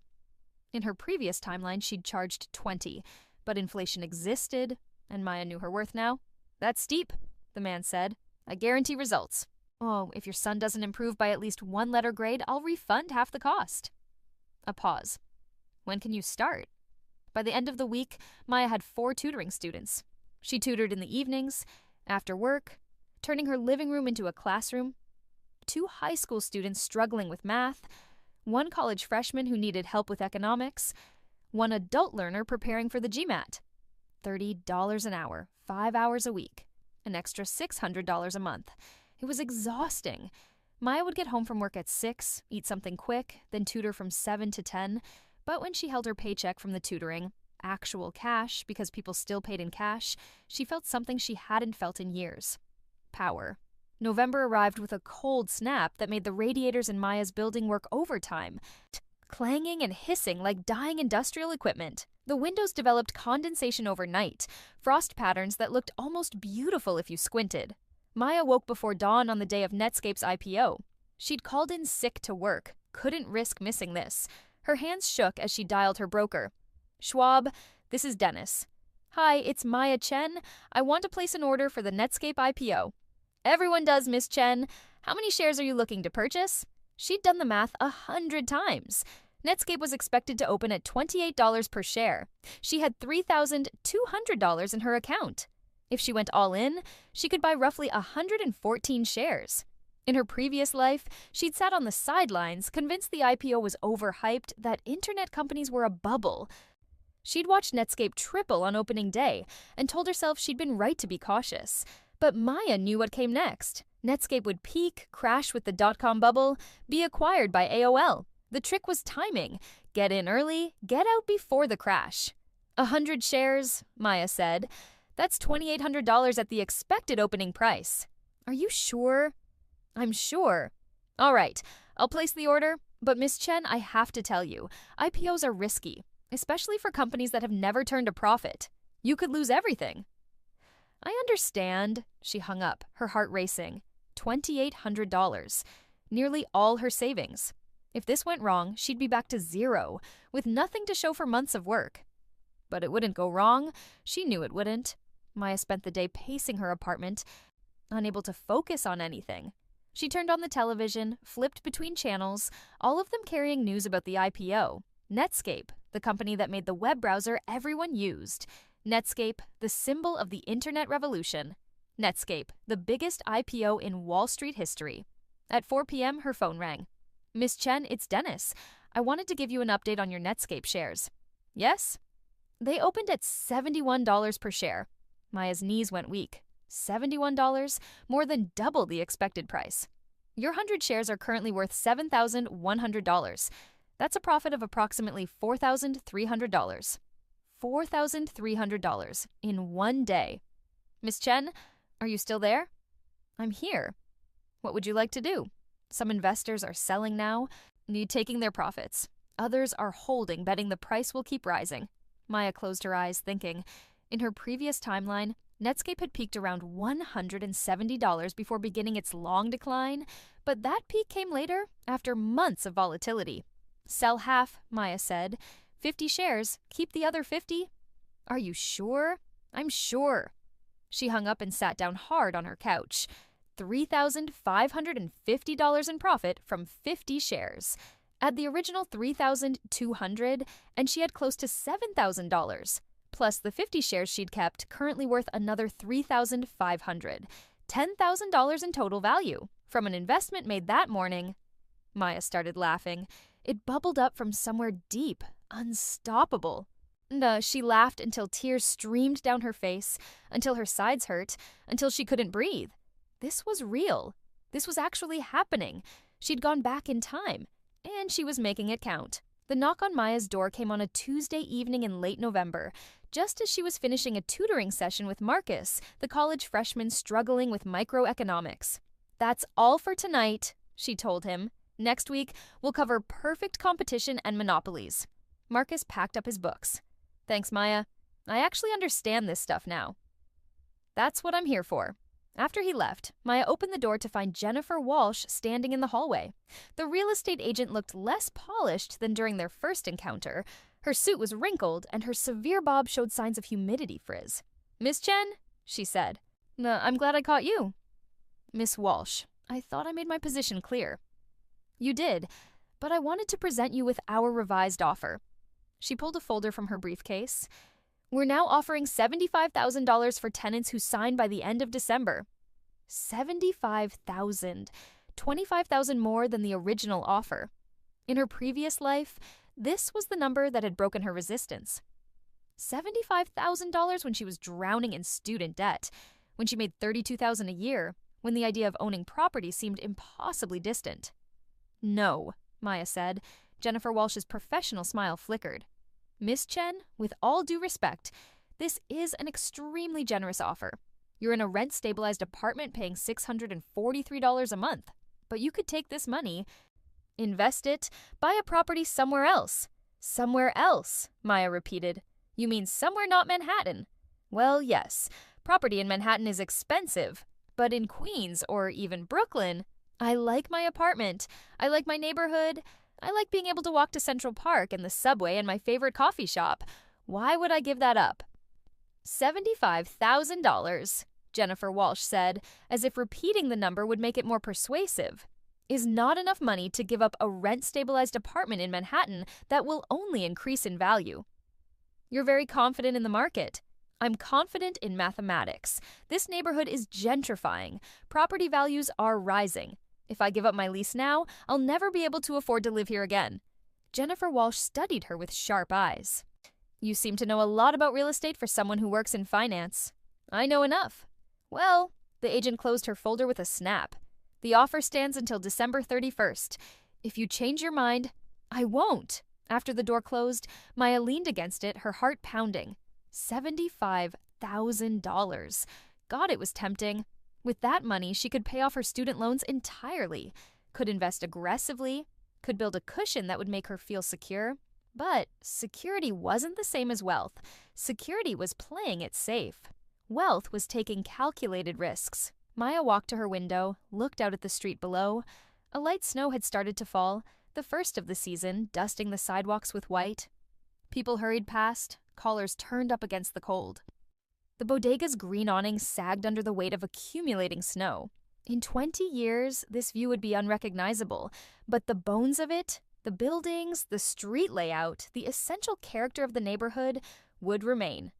In her previous timeline, she'd charged $20, but inflation existed, and Maya knew her worth now. That's steep, the man said. I guarantee results. Oh, if your son doesn't improve by at least 1 letter grade, I'll refund half the cost. A pause. When can you start? By the end of the week, Maya had 4 tutoring students. She tutored in the evenings, after work, turning her living room into a classroom. 2 high school students struggling with math, 1 college freshman who needed help with economics, 1 adult learner preparing for the GMAT. $30 an hour, 5 hours a week, an extra $600 a month. It was exhausting. Maya would get home from work at 6, eat something quick, then tutor from 7 to 10. But when she held her paycheck from the tutoring, actual cash, because people still paid in cash, she felt something she hadn't felt in years. Power. November arrived with a cold snap that made the radiators in Maya's building work overtime, clanging and hissing like dying industrial equipment. The windows developed condensation overnight, frost patterns that looked almost beautiful if you squinted. Maya woke before dawn on the day of Netscape's IPO. She'd called in sick to work, couldn't risk missing this. Her hands shook as she dialed her broker. Schwab, this is Dennis. Hi, it's Maya Chen. I want to place an order for the Netscape IPO. Everyone does, Miss Chen. How many shares are you looking to purchase? She'd done the math 100 times. Netscape was expected to open at $28 per share. She had $3,200 in her account. If she went all in, she could buy roughly 114 shares. In her previous life, she'd sat on the sidelines, convinced the IPO was overhyped, that internet companies were a bubble. She'd watched Netscape triple on opening day and told herself she'd been right to be cautious. But Maya knew what came next. Netscape would peak, crash with the dot-com bubble, be acquired by AOL. The trick was timing. Get in early, get out before the crash. 100 shares, Maya said. That's $2,800 at the expected opening price. Are you sure? I'm sure. All right, I'll place the order. But Miss Chen, I have to tell you, IPOs are risky, especially for companies that have never turned a profit. You could lose everything. I understand, she hung up, her heart racing. $2,800, nearly all her savings. If this went wrong, she'd be back to zero, with nothing to show for months of work. But it wouldn't go wrong. She knew it wouldn't. Maya spent the day pacing her apartment, unable to focus on anything. She turned on the television, flipped between channels, all of them carrying news about the IPO. Netscape, the company that made the web browser everyone used. Netscape, the symbol of the internet revolution. Netscape, the biggest IPO in Wall Street history. At 4 p.m., her phone rang. "Miss Chen, it's Dennis. I wanted to give you an update on your Netscape shares." "Yes?" "They opened at $71 per share." Maya's knees went weak. $71? More than double the expected price. "Your 100 shares are currently worth $7,100. That's a profit of approximately $4,300. $4,300 in one day. Miss Chen, are you still there?" "I'm here." "What would you like to do?" "Some investors are selling now, taking their profits. Others are holding, betting the price will keep rising." Maya closed her eyes, thinking. In her previous timeline, Netscape had peaked around $170 before beginning its long decline, but that peak came later, after months of volatility. "Sell half," Maya said. 50 shares, keep the other 50. "Are you sure?" "I'm sure." She hung up and sat down hard on her couch. $3,550 in profit from 50 shares. At the original $3,200, and she had close to $7,000. Plus the 50 shares she'd kept, currently worth another $3,500. $10,000 in total value from an investment made that morning. Maya started laughing. It bubbled up from somewhere deep, unstoppable. She laughed until tears streamed down her face, until her sides hurt, until she couldn't breathe. This was real. This was actually happening. She'd gone back in time, and she was making it count. The knock on Maya's door came on a Tuesday evening in late November, just as she was finishing a tutoring session with Marcus, the college freshman struggling with microeconomics. "That's all for tonight," she told him. "Next week, we'll cover perfect competition and monopolies." Marcus packed up his books. "Thanks, Maya. I actually understand this stuff now." "That's what I'm here for." After he left, Maya opened the door to find Jennifer Walsh standing in the hallway. The real estate agent looked less polished than during their first encounter. Her suit was wrinkled, and her severe bob showed signs of humidity frizz. "Miss Chen?" she said. "I'm glad I caught you." "Miss Walsh, I thought I made my position clear." "You did, but I wanted to present you with our revised offer." She pulled a folder from her briefcase. "We're now offering $75,000 for tenants who sign by the end of December." $75,000. $25,000 more than the original offer. In her previous life, this was the number that had broken her resistance. $75,000 when she was drowning in student debt, when she made $32,000 a year, when the idea of owning property seemed impossibly distant. "No," Maya said. Jennifer Walsh's professional smile flickered. "Miss Chen, with all due respect, this is an extremely generous offer. You're in a rent-stabilized apartment paying $643 a month. But you could take this money, invest it, buy a property somewhere else." "Somewhere else," Maya repeated. "You mean somewhere not Manhattan?" "Well, yes. Property in Manhattan is expensive. But in Queens, or even Brooklyn, I like my apartment. I like my neighborhood. I like being able to walk to Central Park and the subway and my favorite coffee shop. Why would I give that up?" $75,000, Jennifer Walsh said, as if repeating the number would make it more persuasive, "is not enough money to give up a rent-stabilized apartment in Manhattan that will only increase in value." "You're very confident in the market." "I'm confident in mathematics. This neighborhood is gentrifying. Property values are rising. If I give up my lease now, I'll never be able to afford to live here again." Jennifer Walsh studied her with sharp eyes. "You seem to know a lot about real estate for someone who works in finance." "I know enough." "Well," the agent closed her folder with a snap. "The offer stands until December 31st. If you change your mind—" "I won't." After the door closed, Maya leaned against it, her heart pounding. $75,000. God, it was tempting. With that money, she could pay off her student loans entirely, could invest aggressively, could build a cushion that would make her feel secure. But security wasn't the same as wealth. Security was playing it safe. Wealth was taking calculated risks. Maya walked to her window, looked out at the street below. A light snow had started to fall, the first of the season, dusting the sidewalks with white. People hurried past, collars turned up against the cold. The bodega's green awning sagged under the weight of accumulating snow. In 20 years, this view would be unrecognizable, but the bones of it, the buildings, the street layout, the essential character of the neighborhood would remain.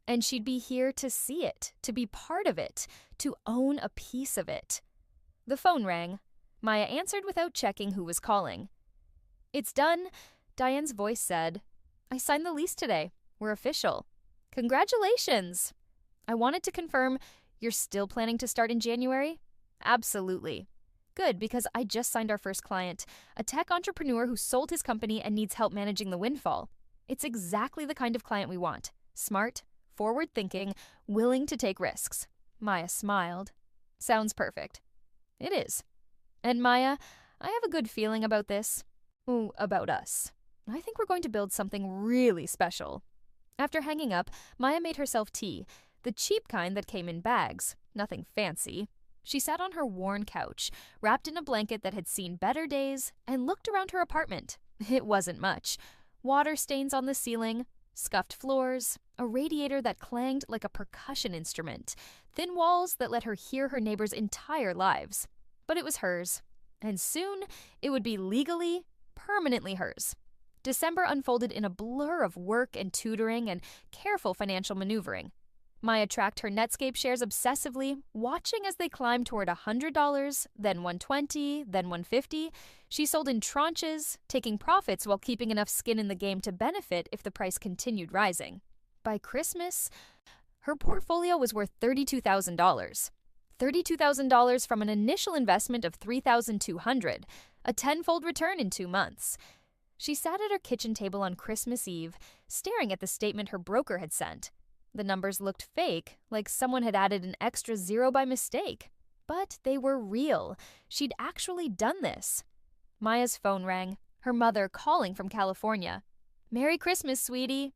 And she'd be here to see it, to be part of it, to own a piece of it. The phone rang. Maya answered without checking who was calling. "It's done," Diane's voice said. "I signed the lease today. We're official." "Congratulations!" "I wanted to confirm, you're still planning to start in January?" "Absolutely." "Good, because I just signed our first client, a tech entrepreneur who sold his company and needs help managing the windfall. It's exactly the kind of client we want. Smart, forward-thinking, willing to take risks." Maya smiled. "Sounds perfect." "It is. And Maya, I have a good feeling about this. Ooh, about us. I think we're going to build something really special." After hanging up, Maya made herself tea, the cheap kind that came in bags, nothing fancy. She sat on her worn couch, wrapped in a blanket that had seen better days, and looked around her apartment. It wasn't much. Water stains on the ceiling, scuffed floors, a radiator that clanged like a percussion instrument, thin walls that let her hear her neighbors' entire lives. But it was hers, and soon it would be legally, permanently hers. December unfolded in a blur of work and tutoring and careful financial maneuvering. Maya tracked her Netscape shares obsessively, watching as they climbed toward $100, then $120, then $150. She sold in tranches, taking profits while keeping enough skin in the game to benefit if the price continued rising. By Christmas, her portfolio was worth $32,000. $32,000 from an initial investment of $3,200, a tenfold return in 2 months. She sat at her kitchen table on Christmas Eve, staring at the statement her broker had sent. The numbers looked fake, like someone had added an extra zero by mistake. But they were real. She'd actually done this. Maya's phone rang, her mother calling from California. "Merry Christmas, sweetie."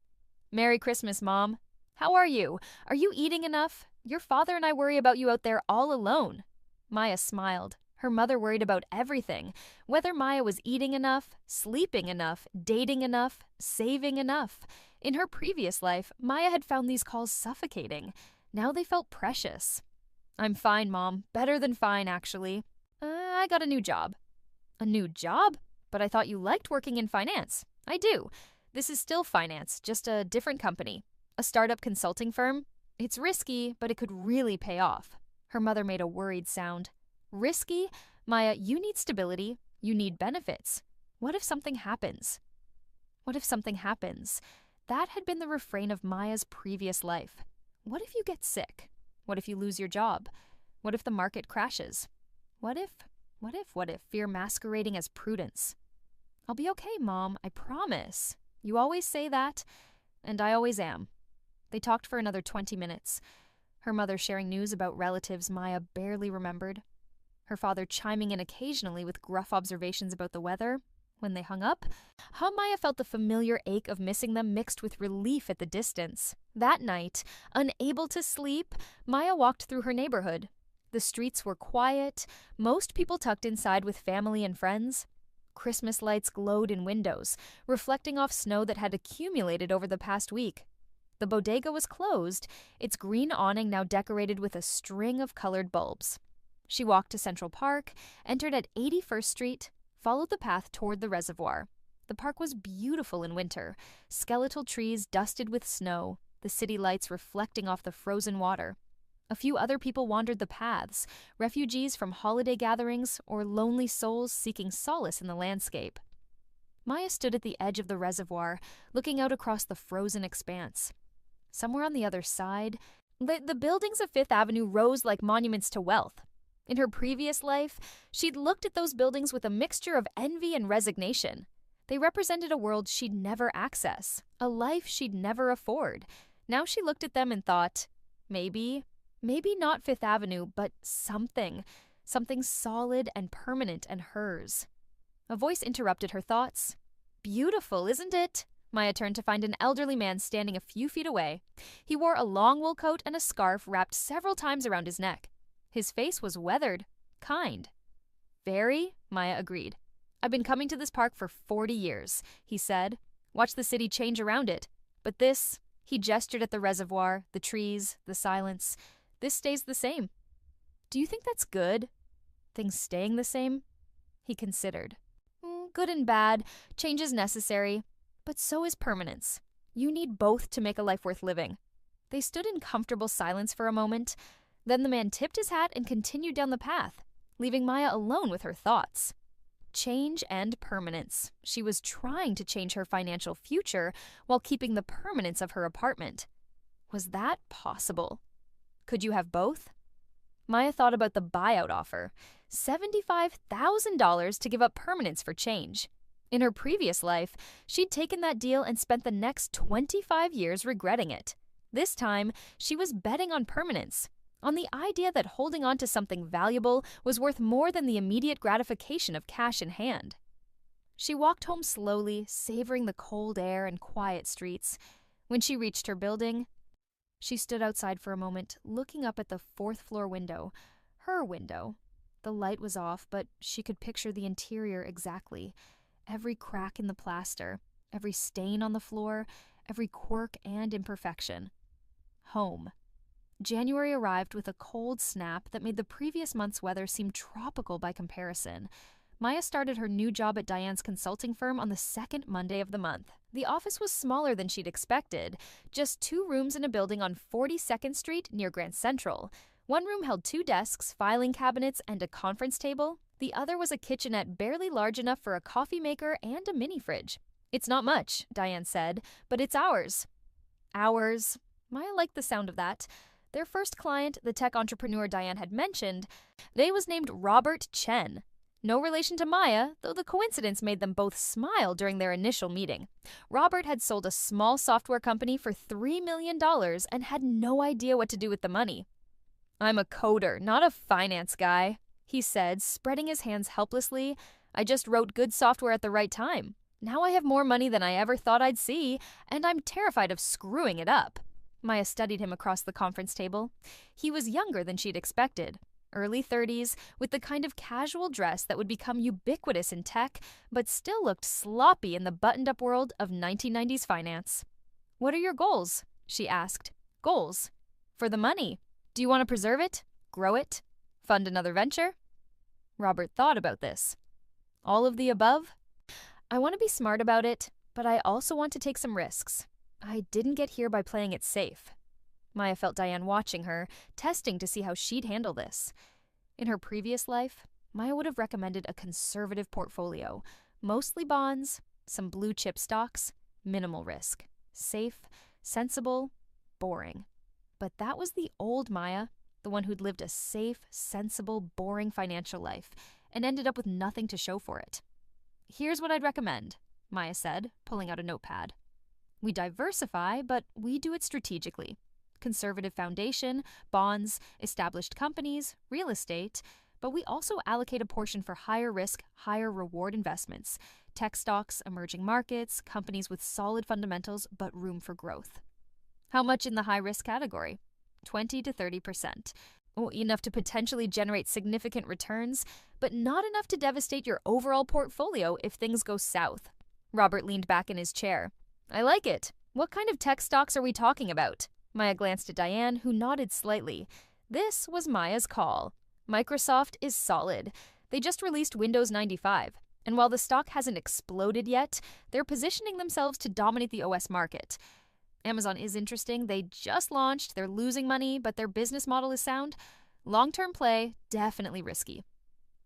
"Merry Christmas, Mom. How are you? Are you eating enough? Your father and I worry about you out there all alone." Maya smiled. Her mother worried about everything, whether Maya was eating enough, sleeping enough, dating enough, saving enough. In her previous life, Maya had found these calls suffocating. Now they felt precious. "I'm fine, Mom. Better than fine, actually. I got a new job." "A new job? But I thought you liked working in finance." "I do. This is still finance, just a different company. A startup consulting firm. It's risky, but it could really pay off." Her mother made a worried sound. "Risky? Maya, you need stability. You need benefits. What if something happens?" What if something happens? That had been the refrain of Maya's previous life. What if you get sick? What if you lose your job? What if the market crashes? What if fear masquerading as prudence? "I'll be okay, Mom, I promise. You always say that, and I always am." They talked for another 20 minutes. Her mother sharing news about relatives Maya barely remembered. Her father chiming in occasionally with gruff observations about the weather. When they hung up, how Maya felt the familiar ache of missing them mixed with relief at the distance. That night, unable to sleep, Maya walked through her neighborhood. The streets were quiet, most people tucked inside with family and friends. Christmas lights glowed in windows, reflecting off snow that had accumulated over the past week. The bodega was closed, its green awning now decorated with a string of colored bulbs. She walked to Central Park, entered at 81st Street, followed the path toward the reservoir. The park was beautiful in winter, skeletal trees dusted with snow, the city lights reflecting off the frozen water. A few other people wandered the paths, refugees from holiday gatherings or lonely souls seeking solace in the landscape. Maya stood at the edge of the reservoir, looking out across the frozen expanse. Somewhere on the other side, the buildings of Fifth Avenue rose like monuments to wealth. In her previous life, she'd looked at those buildings with a mixture of envy and resignation. They represented a world she'd never access, a life she'd never afford. Now she looked at them and thought, maybe not Fifth Avenue, but something solid and permanent and hers. A voice interrupted her thoughts. "Beautiful, isn't it?" Maya turned to find an elderly man standing a few feet away. He wore a long wool coat and a scarf wrapped several times around his neck. His face was weathered, kind. "Very," Maya agreed. "I've been coming to this park for 40 years, he said. "Watched the city change around it. But this," he gestured at the reservoir, the trees, the silence, "this stays the same." Do you think that's good? Things staying the same? He considered. Good and bad, change is necessary, but so is permanence. You need both to make a life worth living. They stood in comfortable silence for a moment. Then the man tipped his hat and continued down the path, leaving Maya alone with her thoughts. Change and permanence. She was trying to change her financial future while keeping the permanence of her apartment. Was that possible? Could you have both? Maya thought about the buyout offer. $75,000 to give up permanence for change. In her previous life, she'd taken that deal and spent the next 25 years regretting it. This time, she was betting on permanence, on the idea that holding on to something valuable was worth more than the immediate gratification of cash in hand. She walked home slowly, savoring the cold air and quiet streets. When she reached her building, she stood outside for a moment, looking up at the fourth-floor window. Her window. The light was off, but she could picture the interior exactly. Every crack in the plaster, every stain on the floor, every quirk and imperfection. Home. January arrived with a cold snap that made the previous month's weather seem tropical by comparison. Maya started her new job at Diane's consulting firm on the second Monday of the month. The office was smaller than she'd expected, just 2 rooms in a building on 42nd Street near Grand Central. One room held 2 desks, filing cabinets, and a conference table. The other was a kitchenette barely large enough for a coffee maker and a mini fridge. "It's not much," Diane said, "but it's ours." Ours. Maya liked the sound of that. Their first client, the tech entrepreneur Diane had mentioned, they was named Robert Chen. No relation to Maya, though the coincidence made them both smile during their initial meeting. Robert had sold a small software company for $3 million and had no idea what to do with the money. "I'm a coder, not a finance guy," he said, spreading his hands helplessly. "I just wrote good software at the right time. Now I have more money than I ever thought I'd see, and I'm terrified of screwing it up." Maya studied him across the conference table. He was younger than she'd expected. Early 30s, with the kind of casual dress that would become ubiquitous in tech, but still looked sloppy in the buttoned-up world of 1990s finance. "What are your goals?" she asked. "Goals? For the money. Do you want to preserve it? Grow it? Fund another venture?" Robert thought about this. "All of the above? I want to be smart about it, but I also want to take some risks. I didn't get here by playing it safe." Maya felt Diane watching her, testing to see how she'd handle this. In her previous life, Maya would have recommended a conservative portfolio, mostly bonds, some blue-chip stocks, minimal risk, safe, sensible, boring. But that was the old Maya, the one who'd lived a safe, sensible, boring financial life, and ended up with nothing to show for it. "Here's what I'd recommend," Maya said, pulling out a notepad. "We diversify, but we do it strategically. Conservative foundation, bonds, established companies, real estate, but we also allocate a portion for higher risk, higher reward investments, tech stocks, emerging markets, companies with solid fundamentals but room for growth." "How much in the high risk category?" 20 to 30%. Enough to potentially generate significant returns, but not enough to devastate your overall portfolio if things go south. Robert leaned back in his chair. "I like it. What kind of tech stocks are we talking about?" Maya glanced at Diane, who nodded slightly. This was Maya's call. Microsoft is solid. They just released Windows 95, and while the stock hasn't exploded yet, they're positioning themselves to dominate the OS market. Amazon is interesting. They just launched. They're losing money, but their business model is sound. Long-term play, definitely risky.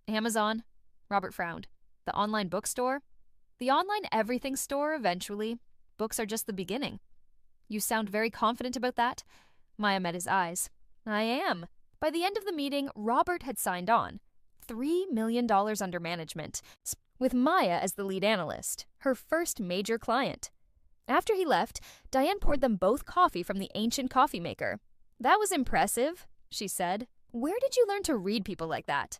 Amazon? Robert frowned. The online bookstore? The online everything store eventually. Books are just the beginning. You sound very confident about that? Maya met his eyes. I am. By the end of the meeting, Robert had signed on. $3 million under management, with Maya as the lead analyst, her first major client. After he left, Diane poured them both coffee from the ancient coffee maker. "That was impressive," she said. "Where did you learn to read people like that?"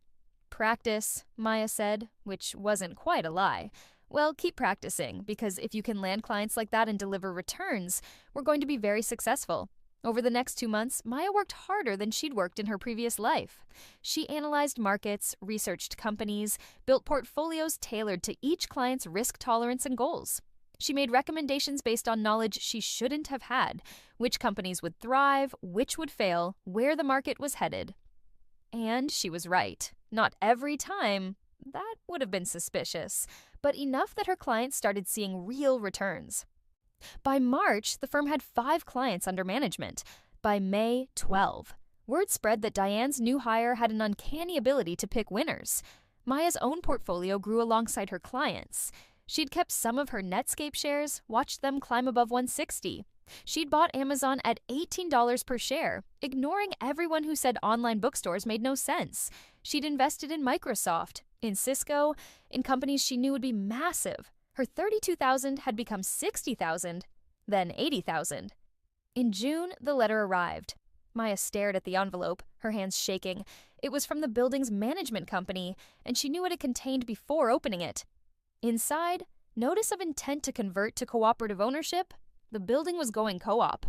"Practice," Maya said, which wasn't quite a lie. "Well, keep practicing, because if you can land clients like that and deliver returns, we're going to be very successful." Over the next 2 months, Maya worked harder than she'd worked in her previous life. She analyzed markets, researched companies, built portfolios tailored to each client's risk tolerance and goals. She made recommendations based on knowledge she shouldn't have had, which companies would thrive, which would fail, where the market was headed. And she was right. Not every time. That would have been suspicious, but enough that her clients started seeing real returns. By March, the firm had 5 clients under management. By May, 12. Word spread that Diane's new hire had an uncanny ability to pick winners. Maya's own portfolio grew alongside her clients. She'd kept some of her Netscape shares, watched them climb above 160. She'd bought Amazon at $18 per share, ignoring everyone who said online bookstores made no sense. She'd invested in Microsoft, in Cisco, in companies she knew would be massive. Her $32,000 had become $60,000, then $80,000. In June, the letter arrived. Maya stared at the envelope, her hands shaking. It was from the building's management company, and she knew what it contained before opening it. Inside, notice of intent to convert to cooperative ownership. The building was going co-op.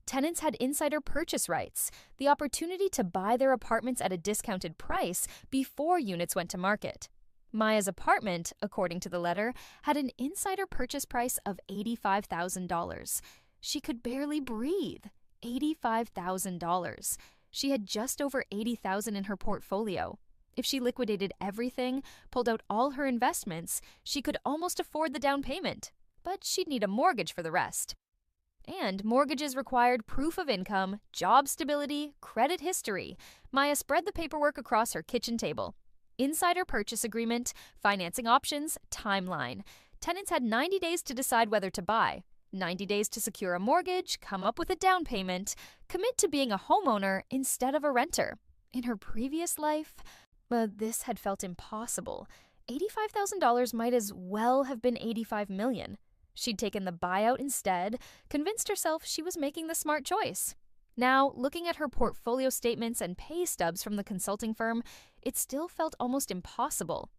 Tenants had insider purchase rights, the opportunity to buy their apartments at a discounted price before units went to market. Maya's apartment, according to the letter, had an insider purchase price of $85,000. She could barely breathe. $85,000. She had just over $80,000 in her portfolio. If she liquidated everything, pulled out all her investments, she could almost afford the down payment. But she'd need a mortgage for the rest. And mortgages required proof of income, job stability, credit history. Maya spread the paperwork across her kitchen table. Insider purchase agreement, financing options, timeline. Tenants had 90 days to decide whether to buy. 90 days to secure a mortgage, come up with a down payment, commit to being a homeowner instead of a renter. In her previous life, this had felt impossible. $85,000 might as well have been $85 million. She'd taken the buyout instead, convinced herself she was making the smart choice. Now, looking at her portfolio statements and pay stubs from the consulting firm, it still felt almost impossible.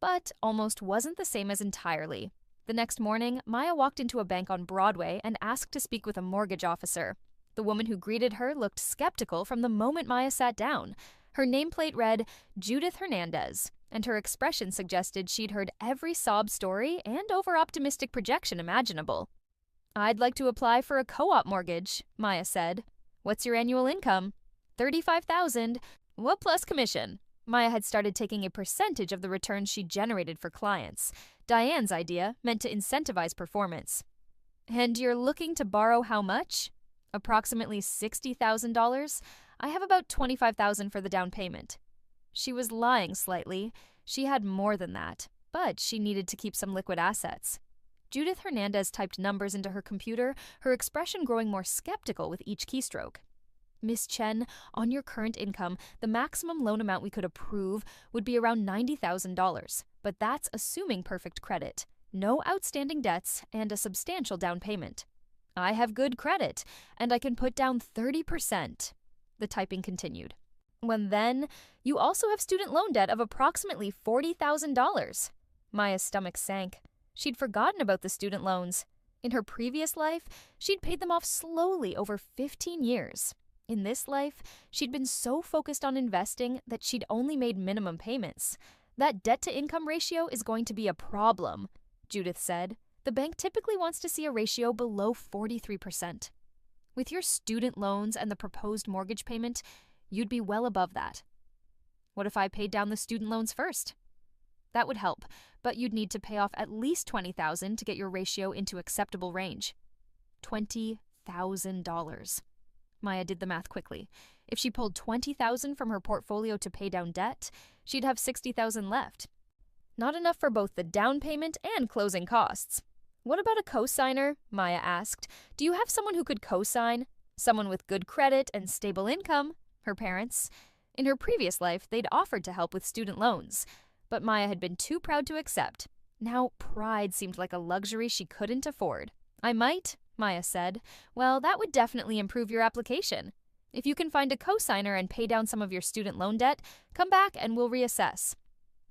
But almost wasn't the same as entirely. The next morning, Maya walked into a bank on Broadway and asked to speak with a mortgage officer. The woman who greeted her looked skeptical from the moment Maya sat down. Her nameplate read, Judith Hernandez, and her expression suggested she'd heard every sob story and over-optimistic projection imaginable. "I'd like to apply for a co-op mortgage," Maya said. "What's your annual income?" $35,000. What plus commission? Maya had started taking a percentage of the returns she generated for clients. Diane's idea meant to incentivize performance. "And you're looking to borrow how much?" "Approximately $60,000. I have about $25,000 for the down payment." She was lying slightly. She had more than that, but she needed to keep some liquid assets. Judith Hernandez typed numbers into her computer, her expression growing more skeptical with each keystroke. "Miss Chen, on your current income, the maximum loan amount we could approve would be around $90,000, but that's assuming perfect credit, no outstanding debts, and a substantial down payment. I have good credit, and I can put down 30%. The typing continued. Then, you also have student loan debt of approximately $40,000. Maya's stomach sank. She'd forgotten about the student loans. In her previous life, she'd paid them off slowly over 15 years. In this life, she'd been so focused on investing that she'd only made minimum payments. That debt-to-income ratio is going to be a problem, Judith said. The bank typically wants to see a ratio below 43%. With your student loans and the proposed mortgage payment, you'd be well above that. What if I paid down the student loans first? That would help, but you'd need to pay off at least $20,000 to get your ratio into acceptable range. $20,000. Maya did the math quickly. If she pulled $20,000 from her portfolio to pay down debt, she'd have $60,000 left. Not enough for both the down payment and closing costs. What about a co-signer? Maya asked. Do you have someone who could co-sign? Someone with good credit and stable income? Her parents. In her previous life, they'd offered to help with student loans, but Maya had been too proud to accept. Now pride seemed like a luxury she couldn't afford. I might, Maya said. Well, that would definitely improve your application. If you can find a co-signer and pay down some of your student loan debt, come back and we'll reassess.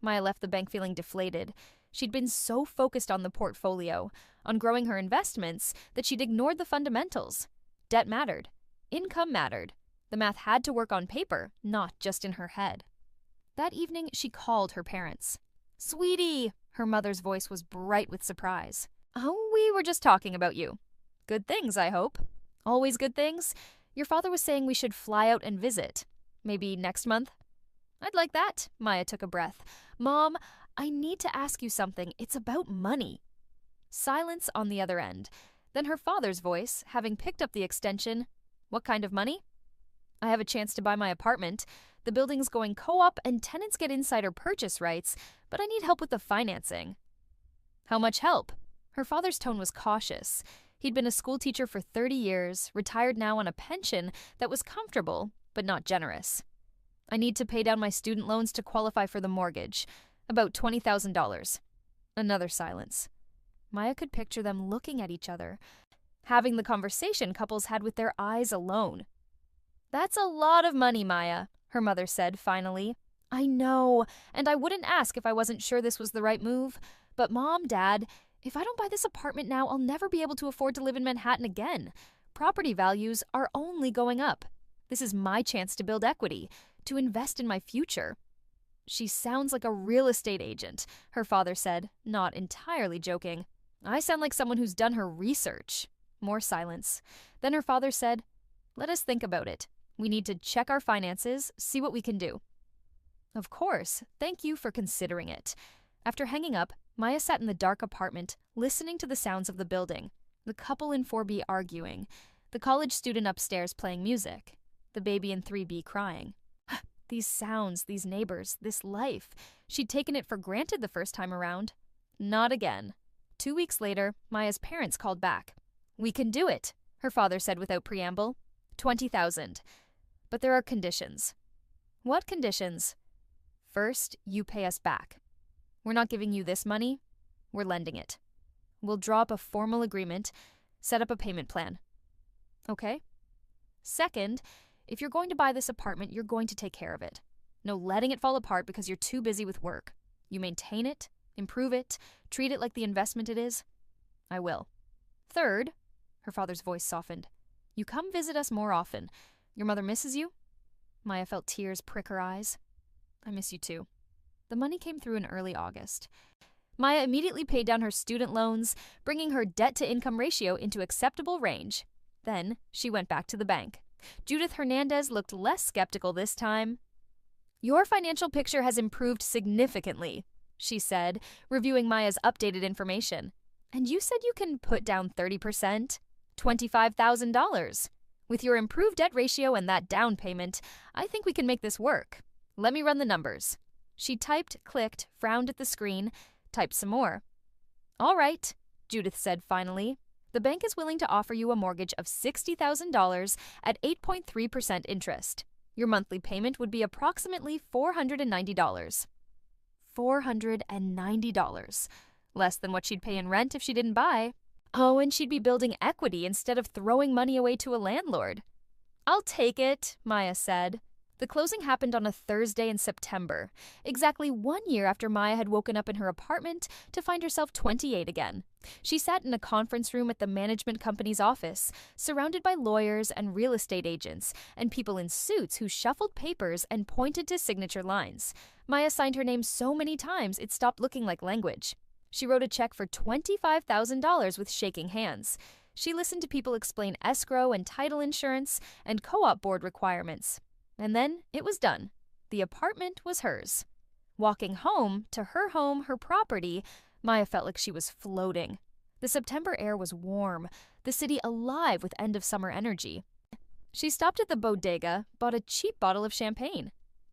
Maya left the bank feeling deflated. She'd been so focused on the portfolio, on growing her investments, that she'd ignored the fundamentals. Debt mattered. Income mattered. The math had to work on paper, not just in her head. That evening, she called her parents. "Sweetie!" Her mother's voice was bright with surprise. "Oh, we were just talking about you." "Good things, I hope." "Always good things? Your father was saying we should fly out and visit. Maybe next month?" I'd like that. Maya took a breath. Mom, I need to ask you something. It's about money. Silence on the other end. Then her father's voice, having picked up the extension. What kind of money? I have a chance to buy my apartment. The building's going co-op and tenants get insider purchase rights, but I need help with the financing. How much help? Her father's tone was cautious. He'd been a school teacher for 30 years, retired now on a pension that was comfortable, but not generous. I need to pay down my student loans to qualify for the mortgage. About $20,000. Another silence. Maya could picture them looking at each other, having the conversation couples had with their eyes alone. That's a lot of money, Maya, her mother said finally. I know, and I wouldn't ask if I wasn't sure this was the right move. But Mom, Dad, if I don't buy this apartment now, I'll never be able to afford to live in Manhattan again. Property values are only going up. This is my chance to build equity, to invest in my future. She sounds like a real estate agent, her father said, not entirely joking. I sound like someone who's done her research. More silence. Then her father said, let us think about it. We need to check our finances, see what we can do. Of course, thank you for considering it. After hanging up, Maya sat in the dark apartment, listening to the sounds of the building. The couple in 4B arguing, the college student upstairs playing music, the baby in 3B crying. These sounds, these neighbors, this life. She'd taken it for granted the first time around. Not again. 2 weeks later, Maya's parents called back. We can do it, her father said without preamble. 20,000. But there are conditions. What conditions? First, you pay us back. We're not giving you this money. We're lending it. We'll draw up a formal agreement, set up a payment plan. Okay? Second, if you're going to buy this apartment, you're going to take care of it. No letting it fall apart because you're too busy with work. You maintain it, improve it, treat it like the investment it is. I will. Third, her father's voice softened. You come visit us more often. Your mother misses you? Maya felt tears prick her eyes. I miss you too. The money came through in early August. Maya immediately paid down her student loans, bringing her debt-to-income ratio into acceptable range. Then she went back to the bank. Judith Hernandez looked less skeptical this time. Your financial picture has improved significantly, she said, reviewing Maya's updated information. And you said you can put down 30%? $25,000. With your improved debt ratio and that down payment, I think we can make this work. Let me run the numbers. She typed, clicked, frowned at the screen, typed some more. All right, Judith said finally. The bank is willing to offer you a mortgage of $60,000 at 8.3% interest. Your monthly payment would be approximately $490. $490. Less than what she'd pay in rent if she didn't buy. Oh, and she'd be building equity instead of throwing money away to a landlord. I'll take it, Maya said. The closing happened on a Thursday in September, exactly 1 year after Maya had woken up in her apartment to find herself 28 again. She sat in a conference room at the management company's office, surrounded by lawyers and real estate agents, and people in suits who shuffled papers and pointed to signature lines. Maya signed her name so many times it stopped looking like language. She wrote a check for $25,000 with shaking hands. She listened to people explain escrow and title insurance and co-op board requirements. And then it was done. The apartment was hers. Walking home, to her home, her property, Maya felt like she was floating. The September air was warm, the city alive with end-of-summer energy. She stopped at the bodega, bought a cheap bottle of champagne.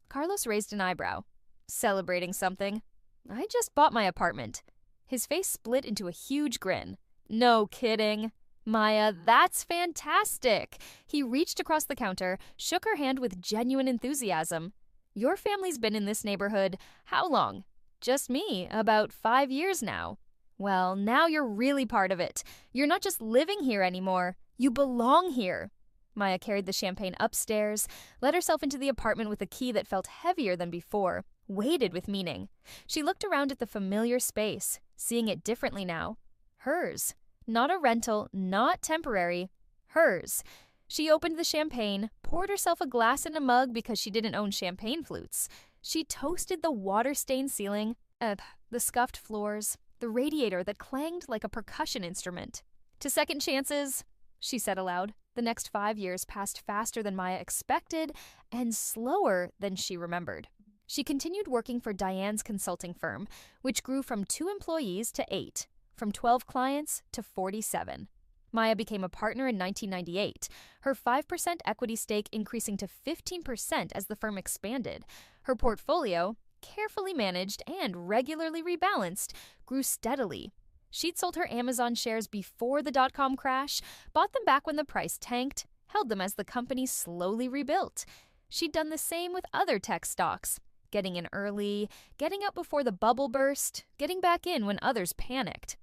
Carlos raised an eyebrow. Celebrating something. I just bought my apartment. His face split into a huge grin. No kidding. Maya, that's fantastic. He reached across the counter, shook her hand with genuine enthusiasm. Your family's been in this neighborhood how long? Just me, about 5 years now. Well, now you're really part of it. You're not just living here anymore. You belong here. Maya carried the champagne upstairs, let herself into the apartment with a key that felt heavier than before, weighted with meaning. She looked around at the familiar space, seeing it differently now. Hers. Not a rental, not temporary. Hers. She opened the champagne, poured herself a glass in a mug because she didn't own champagne flutes. She toasted the water-stained ceiling, the scuffed floors, the radiator that clanged like a percussion instrument. To second chances, she said aloud. The next 5 years passed faster than Maya expected and slower than she remembered. She continued working for Diane's consulting firm, which grew from 2 employees to 8, from 12 clients to 47. Maya became a partner in 1998, her 5% equity stake increasing to 15% as the firm expanded. Her portfolio, carefully managed and regularly rebalanced, grew steadily. She'd sold her Amazon shares before the dot-com crash, bought them back when the price tanked, held them as the company slowly rebuilt. She'd done the same with other tech stocks, getting in early, getting out before the bubble burst, getting back in when others panicked.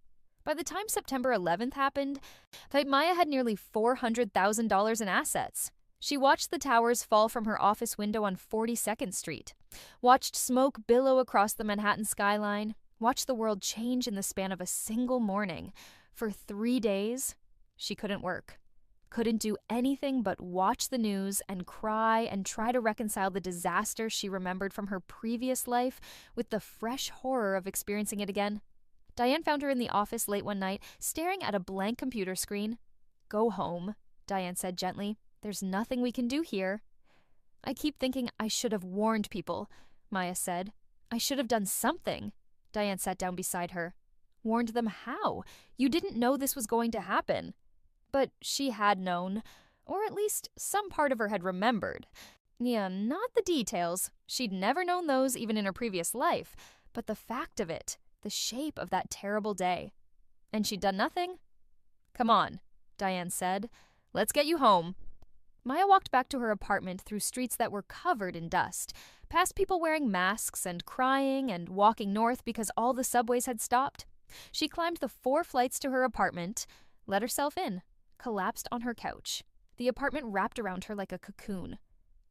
By the time September 11th happened, Maya had nearly $400,000 in assets. She watched the towers fall from her office window on 42nd Street, watched smoke billow across the Manhattan skyline, watched the world change in the span of a single morning. For 3 days, she couldn't work, couldn't do anything but watch the news and cry and try to reconcile the disaster she remembered from her previous life with the fresh horror of experiencing it again. Diane found her in the office late one night, staring at a blank computer screen. "Go home," Diane said gently. "There's nothing we can do here." "I keep thinking I should have warned people," Maya said. "I should have done something." Diane sat down beside her. "Warned them how? You didn't know this was going to happen." But she had known, or at least some part of her had remembered. Yeah, not the details. She'd never known those even in her previous life, but the fact of it, the shape of that terrible day. And she'd done nothing? "Come on," Diane said. "Let's get you home." Maya walked back to her apartment through streets that were covered in dust, past people wearing masks and crying and walking north because all the subways had stopped. She climbed the 4 flights to her apartment, let herself in, collapsed on her couch. The apartment wrapped around her like a cocoon.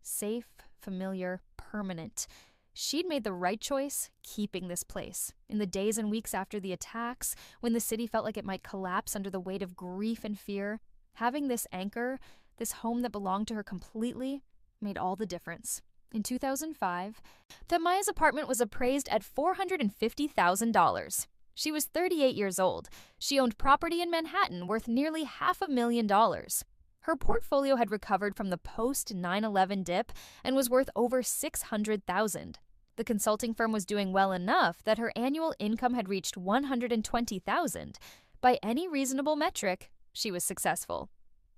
Safe, familiar, permanent. She'd made the right choice keeping this place. In the days and weeks after the attacks, when the city felt like it might collapse under the weight of grief and fear, having this anchor, this home that belonged to her completely, made all the difference. In 2005, Maya's apartment was appraised at $450,000. She was 38 years old. She owned property in Manhattan worth nearly $500,000. Her portfolio had recovered from the post-9/11 dip and was worth over $600,000. The consulting firm was doing well enough that her annual income had reached $120,000. By any reasonable metric, she was successful.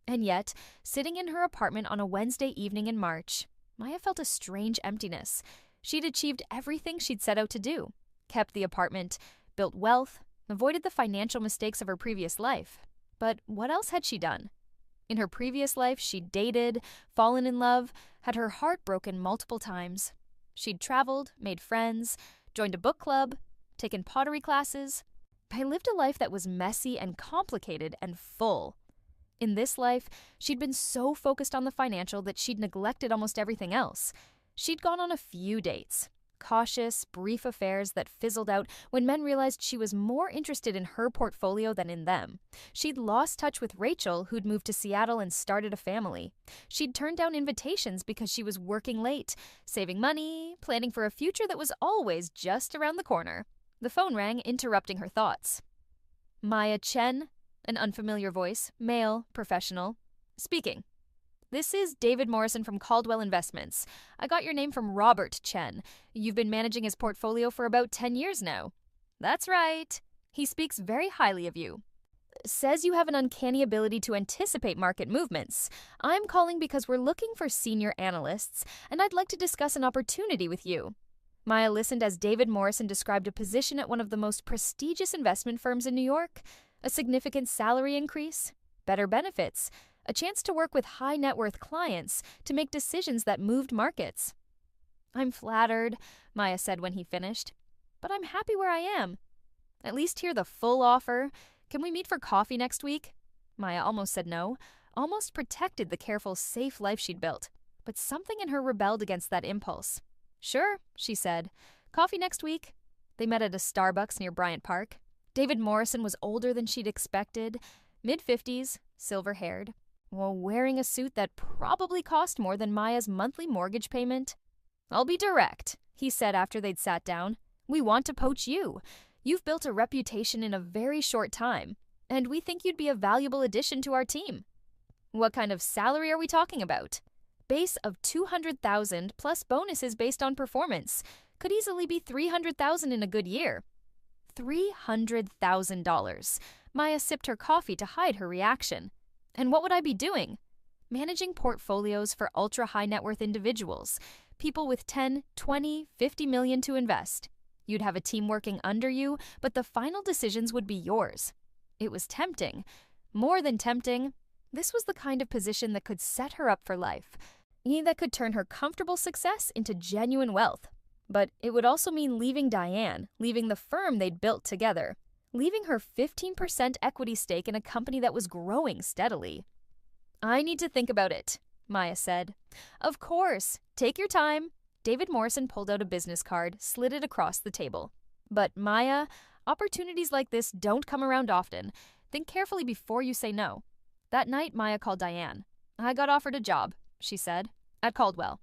And yet, sitting in her apartment on a Wednesday evening in March, Maya felt a strange emptiness. She'd achieved everything she'd set out to do, kept the apartment, built wealth, avoided the financial mistakes of her previous life. But what else had she done? In her previous life, she'd dated, fallen in love, had her heart broken multiple times. She'd traveled, made friends, joined a book club, taken pottery classes. I lived a life that was messy and complicated and full. In this life, she'd been so focused on the financial that she'd neglected almost everything else. She'd gone on a few dates, cautious, brief affairs that fizzled out when men realized she was more interested in her portfolio than in them. She'd lost touch with Rachel, who'd moved to Seattle and started a family. She'd turned down invitations because she was working late, saving money, planning for a future that was always just around the corner. The phone rang, interrupting her thoughts. "Maya Chen?" An unfamiliar voice, male, professional. "Speaking." "This is David Morrison from Caldwell Investments. I got your name from Robert Chen. You've been managing his portfolio for about 10 years now." "That's right. He speaks very highly of you. Says you have an uncanny ability to anticipate market movements. I'm calling because we're looking for senior analysts, and I'd like to discuss an opportunity with you." Maya listened as David Morrison described a position at one of the most prestigious investment firms in New York, a significant salary increase, better benefits, a chance to work with high net worth clients to make decisions that moved markets. "I'm flattered," Maya said when he finished, "but I'm happy where I am. At least hear the full offer. Can we meet for coffee next week?" Maya almost said no, almost protected the careful, safe life she'd built, but something in her rebelled against that impulse. "Sure," she said. "Coffee next week." They met at a Starbucks near Bryant Park. David Morrison was older than she'd expected, mid-50s, silver-haired, while wearing a suit that probably cost more than Maya's monthly mortgage payment. "I'll be direct," he said after they'd sat down. "We want to poach you. You've built a reputation in a very short time, and we think you'd be a valuable addition to our team." "What kind of salary are we talking about?" Base of $200,000 plus bonuses based on performance. Could easily be $300,000 in a good year. $300,000. Maya sipped her coffee to hide her reaction. And what would I be doing? Managing portfolios for ultra-high net worth individuals, people with 10, 20, 50 million to invest. You'd have a team working under you, but the final decisions would be yours. It was tempting. More than tempting. This was the kind of position that could set her up for life. That could turn her comfortable success into genuine wealth. But it would also mean leaving Diane, leaving the firm they'd built together, leaving her 15% equity stake in a company that was growing steadily. I need to think about it, Maya said. Of course. Take your time. David Morrison pulled out a business card, slid it across the table. But Maya, opportunities like this don't come around often. Think carefully before you say no. That night, Maya called Diane. I got offered a job, she said, at Caldwell.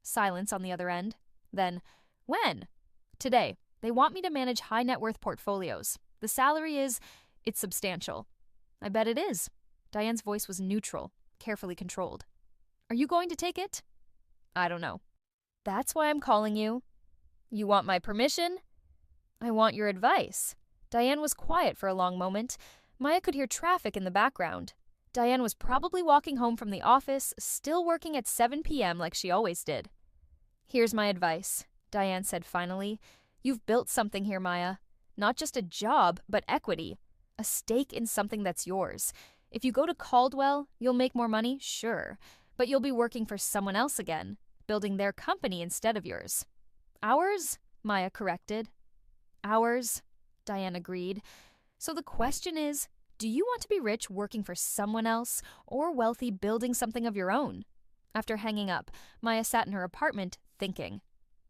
Silence on the other end. Then, when? Today. They want me to manage high net worth portfolios. The salary it's substantial. I bet it is. Diane's voice was neutral, carefully controlled. Are you going to take it? I don't know. That's why I'm calling you. You want my permission? I want your advice. Diane was quiet for a long moment. Maya could hear traffic in the background. Diane was probably walking home from the office, still working at 7 p.m. like she always did. Here's my advice, Diane said finally. You've built something here, Maya. Not just a job, but equity. A stake in something that's yours. If you go to Caldwell, you'll make more money, sure. But you'll be working for someone else again, building their company instead of yours. Ours? Maya corrected. Ours, Diane agreed. So the question is, do you want to be rich working for someone else or wealthy building something of your own? After hanging up, Maya sat in her apartment thinking.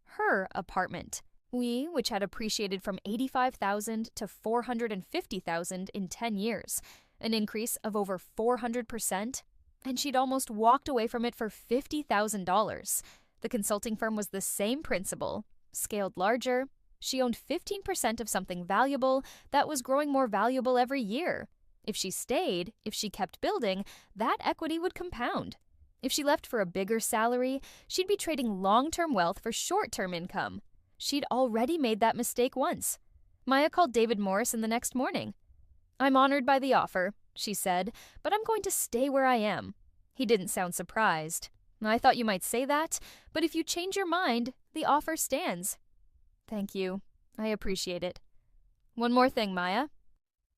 Her apartment. Which had appreciated from $85,000 to $450,000 in 10 years, an increase of over 400%, and she'd almost walked away from it for $50,000. The consulting firm was the same principle, scaled larger. She owned 15% of something valuable that was growing more valuable every year. If she stayed, if she kept building, that equity would compound. If she left for a bigger salary, she'd be trading long-term wealth for short-term income. She'd already made that mistake once. Maya called David Morrison the next morning. I'm honored by the offer, she said, but I'm going to stay where I am. He didn't sound surprised. I thought you might say that, but if you change your mind, the offer stands. Thank you. I appreciate it. One more thing, Maya.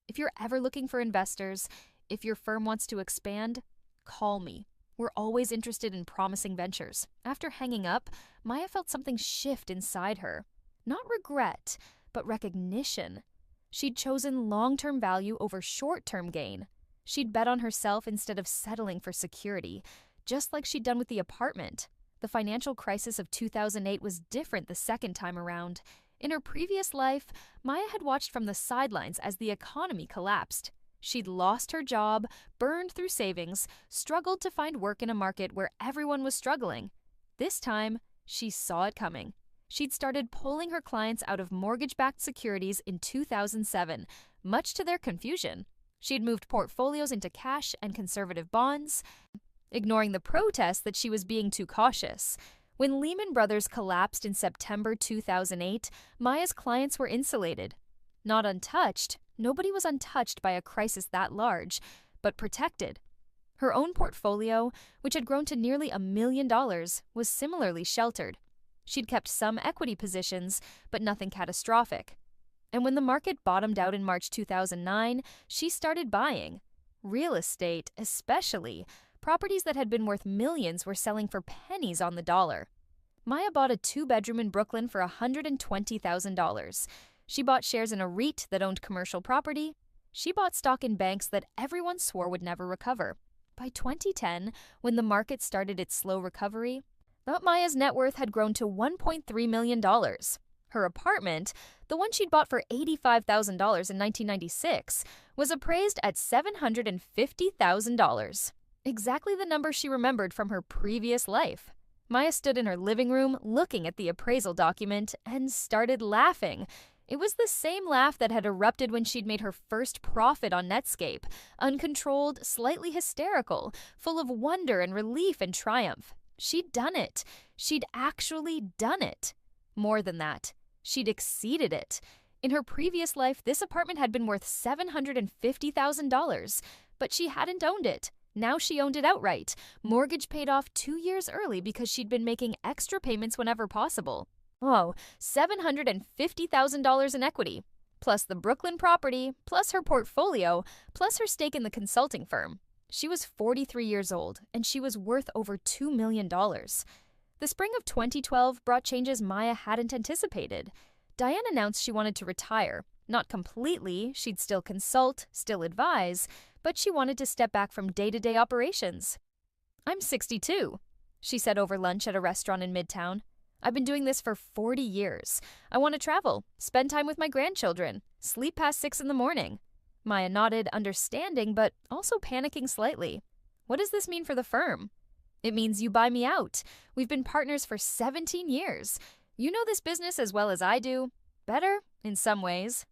If you're ever looking for investors, if your firm wants to expand, call me. We're always interested in promising ventures. After hanging up, Maya felt something shift inside her. Not regret, but recognition. She'd chosen long-term value over short-term gain. She'd bet on herself instead of settling for security, just like she'd done with the apartment. The financial crisis of 2008 was different the second time around. In her previous life, Maya had watched from the sidelines as the economy collapsed. She'd lost her job, burned through savings, struggled to find work in a market where everyone was struggling. This time, she saw it coming. She'd started pulling her clients out of mortgage-backed securities in 2007, much to their confusion. She'd moved portfolios into cash and conservative bonds, ignoring the protest that she was being too cautious. When Lehman Brothers collapsed in September 2008, Maya's clients were insulated. Not untouched. Nobody was untouched by a crisis that large, but protected. Her own portfolio, which had grown to nearly $1 million, was similarly sheltered. She'd kept some equity positions, but nothing catastrophic. And when the market bottomed out in March 2009, she started buying. Real estate, especially. Properties that had been worth millions were selling for pennies on the dollar. Maya bought a 2-bedroom in Brooklyn for $120,000. She bought shares in a REIT that owned commercial property. She bought stock in banks that everyone swore would never recover. By 2010, when the market started its slow recovery, Maya's net worth had grown to $1.3 million. Her apartment, the one she'd bought for $85,000 in 1996, was appraised at $750,000. Exactly the number she remembered from her previous life. Maya stood in her living room looking at the appraisal document and started laughing. It was the same laugh that had erupted when she'd made her first profit on Netscape, uncontrolled, slightly hysterical, full of wonder and relief and triumph. She'd done it. She'd actually done it. More than that, she'd exceeded it. In her previous life, this apartment had been worth $750,000, but she hadn't owned it. Now she owned it outright. Mortgage paid off 2 years early because she'd been making extra payments whenever possible. Oh, $750,000 in equity, plus the Brooklyn property, plus her portfolio, plus her stake in the consulting firm. She was 43 years old, and she was worth over $2 million. The spring of 2012 brought changes Maya hadn't anticipated. Diane announced she wanted to retire. Not completely, she'd still consult, still advise, but she wanted to step back from day-to-day operations. "I'm 62, she said over lunch at a restaurant in Midtown. "I've been doing this for 40 years. I want to travel, spend time with my grandchildren, sleep past 6 in the morning." Maya nodded, understanding, but also panicking slightly. "What does this mean for the firm?" "It means you buy me out. We've been partners for 17 years. You know this business as well as I do. Better, in some ways.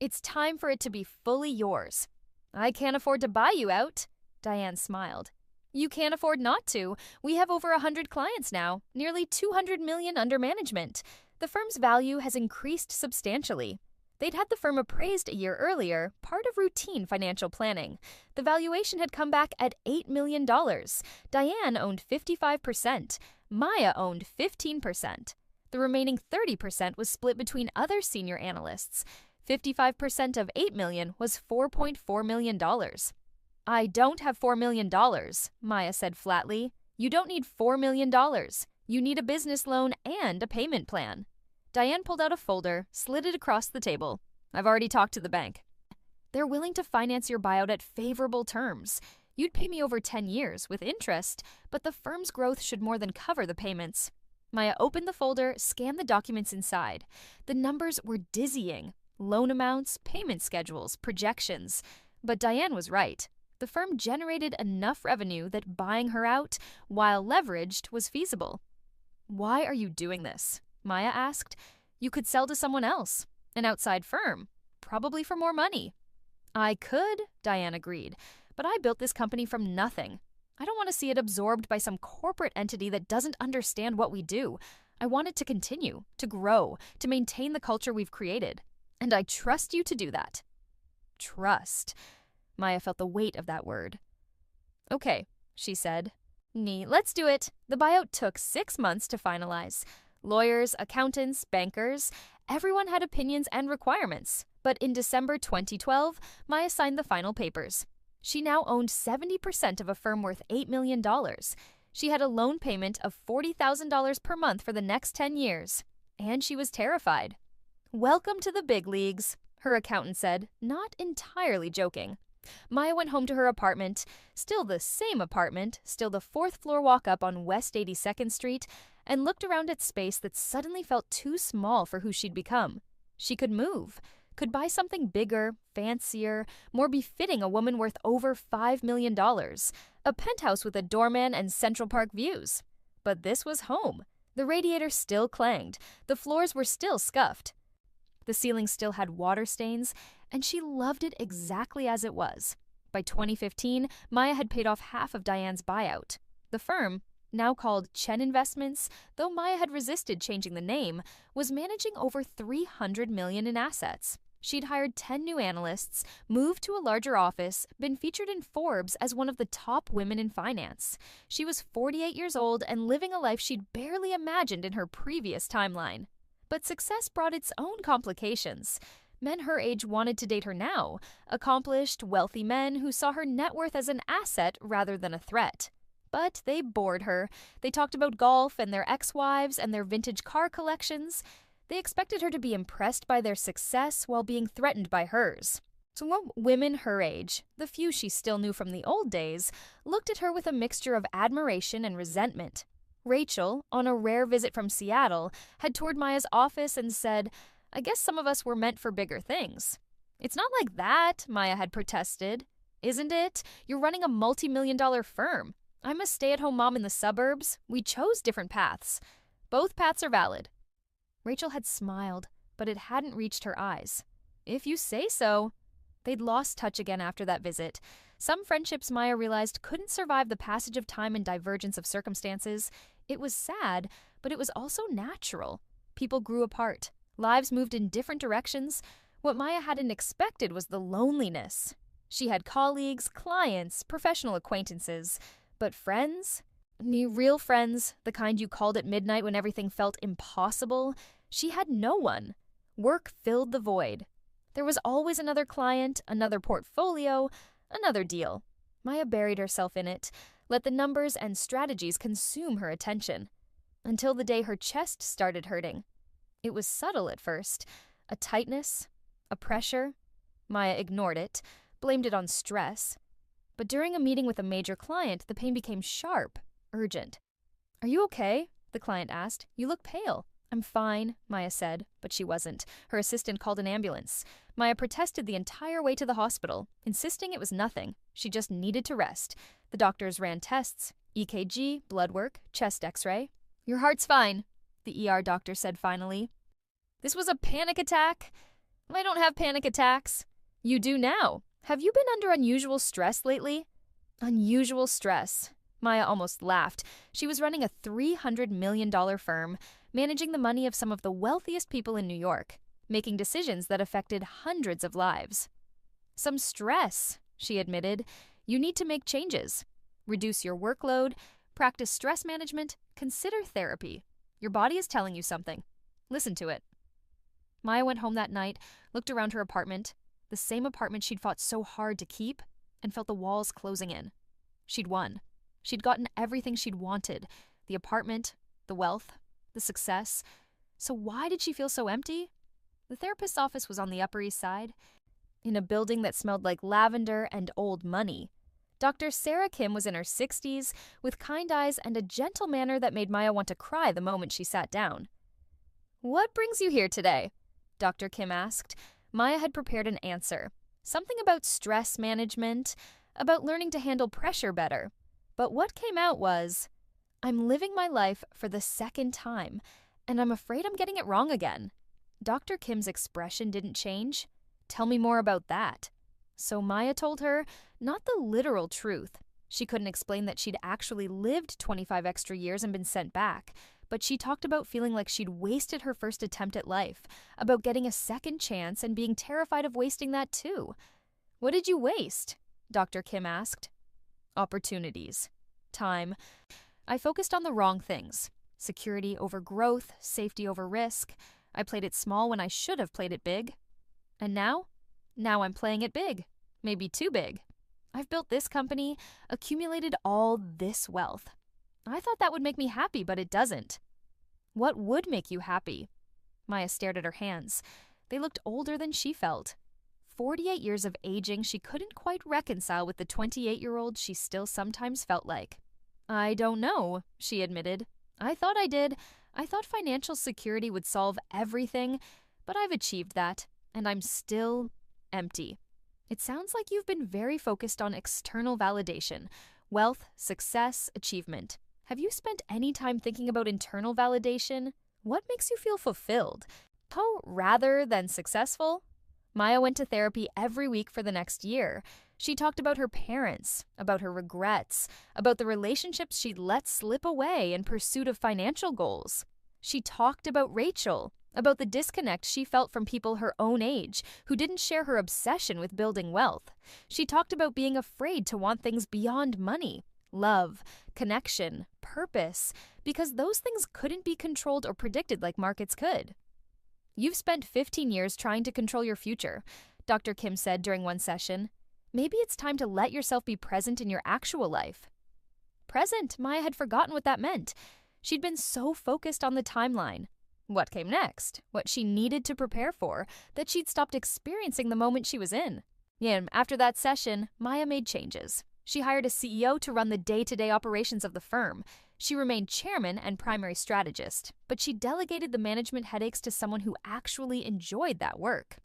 It's time for it to be fully yours." "I can't afford to buy you out," Diane smiled. "You can't afford not to. We have over 100 clients now, nearly $200 million under management. The firm's value has increased substantially." They'd had the firm appraised a year earlier, part of routine financial planning. The valuation had come back at $8 million. Diane owned 55%. Maya owned 15%. The remaining 30% was split between other senior analysts. 55% of $8 million was $4.4 million. "I don't have $4 million, Maya said flatly. "You don't need $4 million. You need a business loan and a payment plan." Diane pulled out a folder, slid it across the table. "I've already talked to the bank. They're willing to finance your buyout at favorable terms. You'd pay me over 10 years with interest, but the firm's growth should more than cover the payments." Maya opened the folder, scanned the documents inside. The numbers were dizzying. Loan amounts, payment schedules, projections. But Diane was right. The firm generated enough revenue that buying her out, while leveraged, was feasible. "Why are you doing this?" Maya asked. "You could sell to someone else, an outside firm, probably for more money." "I could," Diane agreed, "but I built this company from nothing. I don't want to see it absorbed by some corporate entity that doesn't understand what we do. I want it to continue, to grow, to maintain the culture we've created. And I trust you to do that." Trust. Maya felt the weight of that word. "Okay," she said. Let's do it." The buyout took 6 months to finalize. Lawyers, accountants, bankers, everyone had opinions and requirements. But in December 2012, Maya signed the final papers. She now owned 70% of a firm worth $8 million. She had a loan payment of $40,000 per month for the next 10 years. And she was terrified. "Welcome to the big leagues," her accountant said, not entirely joking. Maya went home to her apartment, still the same apartment, still the 4th floor walk up on West 82nd Street, and looked around at space that suddenly felt too small for who she'd become. She could move, could buy something bigger, fancier, more befitting a woman worth over $5 million, a penthouse with a doorman and Central Park views. But this was home. The radiator still clanged, the floors were still scuffed. The ceiling still had water stains, and she loved it exactly as it was. By 2015, Maya had paid off half of Diane's buyout. The firm, now called Chen Investments, though Maya had resisted changing the name, was managing over $300 million in assets. She'd hired 10 new analysts, moved to a larger office, been featured in Forbes as one of the top women in finance. She was 48 years old and living a life she'd barely imagined in her previous timeline. But success brought its own complications. Men her age wanted to date her now, accomplished, wealthy men who saw her net worth as an asset rather than a threat. But they bored her. They talked about golf and their ex-wives and their vintage car collections. They expected her to be impressed by their success while being threatened by hers. So women her age, the few she still knew from the old days, looked at her with a mixture of admiration and resentment. Rachel, on a rare visit from Seattle, had toured Maya's office and said, "I guess some of us were meant for bigger things." "It's not like that," Maya had protested. "Isn't it? You're running a multi-million-dollar firm. I'm a stay-at-home mom in the suburbs. We chose different paths. Both paths are valid." Rachel had smiled, but it hadn't reached her eyes. "If you say so." They'd lost touch again after that visit. Some friendships Maya realized couldn't survive the passage of time and divergence of circumstances. It was sad, but it was also natural. People grew apart. Lives moved in different directions. What Maya hadn't expected was the loneliness. She had colleagues, clients, professional acquaintances. But friends? Real friends, the kind you called at midnight when everything felt impossible? She had no one. Work filled the void. There was always another client, another portfolio, another deal. Maya buried herself in it, let the numbers and strategies consume her attention, until the day her chest started hurting. It was subtle at first, a tightness, a pressure. Maya ignored it, blamed it on stress. But during a meeting with a major client, the pain became sharp, urgent. "Are you okay?" the client asked. "You look pale." "I'm fine," Maya said, but she wasn't. Her assistant called an ambulance. Maya protested the entire way to the hospital, insisting it was nothing. She just needed to rest. The doctors ran tests, EKG, blood work, chest x-ray. "Your heart's fine," the ER doctor said finally. "This was a panic attack?" "I don't have panic attacks." "You do now. Have you been under unusual stress lately?" Unusual stress. Maya almost laughed. She was running a $300 million firm, managing the money of some of the wealthiest people in New York, making decisions that affected hundreds of lives. "Some stress," she admitted. "You need to make changes. Reduce your workload, practice stress management, consider therapy. Your body is telling you something. Listen to it." Maya went home that night, looked around her apartment, the same apartment she'd fought so hard to keep, and felt the walls closing in. She'd won. She'd gotten everything she'd wanted, the apartment, the wealth, the success. So why did she feel so empty? The therapist's office was on the Upper East Side, in a building that smelled like lavender and old money. Dr. Sarah Kim was in her 60s, with kind eyes and a gentle manner that made Maya want to cry the moment she sat down. "What brings you here today?" Dr. Kim asked. Maya had prepared an answer. Something about stress management, about learning to handle pressure better. But what came out was, "I'm living my life for the second time, and I'm afraid I'm getting it wrong again." Dr. Kim's expression didn't change. "Tell me more about that." So Maya told her, not the literal truth. She couldn't explain that she'd actually lived 25 extra years and been sent back. But she talked about feeling like she'd wasted her first attempt at life, about getting a second chance and being terrified of wasting that too. "What did you waste?" Dr. Kim asked. "Opportunities. Time. I focused on the wrong things. Security over growth, safety over risk. I played it small when I should have played it big. And now? Now I'm playing it big. Maybe too big. I've built this company, accumulated all this wealth. I thought that would make me happy, but it doesn't." "What would make you happy?" Maya stared at her hands. They looked older than she felt. 48 years of aging she couldn't quite reconcile with the 28-year-old she still sometimes felt like. "I don't know," she admitted. "I thought I did. I thought financial security would solve everything, but I've achieved that, and I'm still empty." "It sounds like you've been very focused on external validation, wealth, success, achievement. Have you spent any time thinking about internal validation? What makes you feel fulfilled? Oh, rather than successful?" Maya went to therapy every week for the next year. She talked about her parents, about her regrets, about the relationships she'd let slip away in pursuit of financial goals. She talked about Rachel, about the disconnect she felt from people her own age who didn't share her obsession with building wealth. She talked about being afraid to want things beyond money. Love, connection, purpose, because those things couldn't be controlled or predicted like markets could. "You've spent 15 years trying to control your future," Dr. Kim said during one session. "Maybe it's time to let yourself be present in your actual life." Present, Maya had forgotten what that meant. She'd been so focused on the timeline. What came next, what she needed to prepare for, that she'd stopped experiencing the moment she was in. And after that session, Maya made changes. She hired a CEO to run the day-to-day operations of the firm. She remained chairman and primary strategist, but she delegated the management headaches to someone who actually enjoyed that work.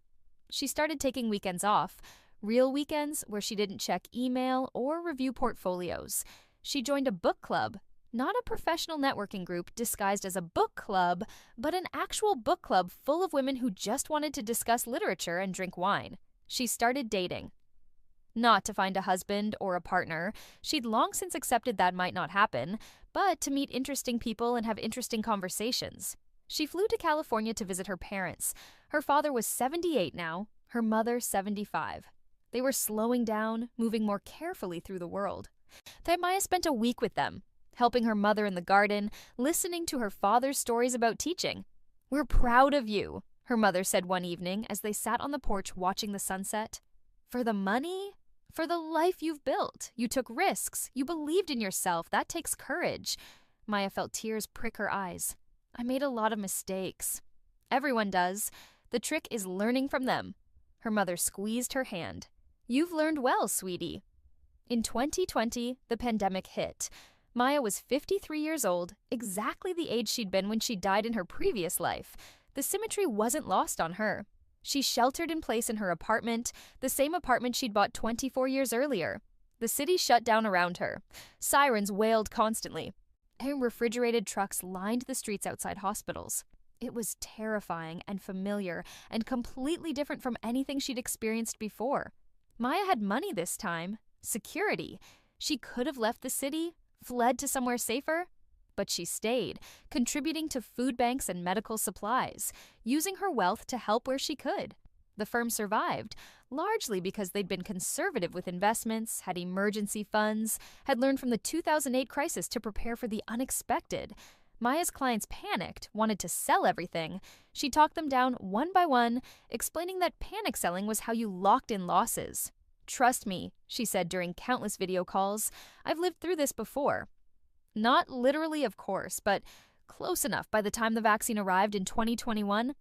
She started taking weekends off, real weekends where she didn't check email or review portfolios. She joined a book club, not a professional networking group disguised as a book club, but an actual book club full of women who just wanted to discuss literature and drink wine. She started dating. Not to find a husband or a partner, she'd long since accepted that might not happen, but to meet interesting people and have interesting conversations. She flew to California to visit her parents. Her father was 78 now, her mother 75. They were slowing down, moving more carefully through the world. Then Maya spent a week with them, helping her mother in the garden, listening to her father's stories about teaching. "We're proud of you," her mother said one evening as they sat on the porch watching the sunset. "For the money? For the life you've built. You took risks. You believed in yourself. That takes courage." Maya felt tears prick her eyes. "I made a lot of mistakes." "Everyone does. The trick is learning from them." Her mother squeezed her hand. "You've learned well, sweetie." In 2020, the pandemic hit. Maya was 53 years old, exactly the age she'd been when she died in her previous life. The symmetry wasn't lost on her. She sheltered in place in her apartment, the same apartment she'd bought 24 years earlier. The city shut down around her. Sirens wailed constantly, and refrigerated trucks lined the streets outside hospitals. It was terrifying and familiar and completely different from anything she'd experienced before. Maya had money this time, security. She could have left the city, fled to somewhere safer, but she stayed, contributing to food banks and medical supplies, using her wealth to help where she could. The firm survived, largely because they'd been conservative with investments, had emergency funds, had learned from the 2008 crisis to prepare for the unexpected. Maya's clients panicked, wanted to sell everything. She talked them down one by one, explaining that panic selling was how you locked in losses. "Trust me," she said during countless video calls. "I've lived through this before." Not literally, of course, but close enough by the time the vaccine arrived in 2021.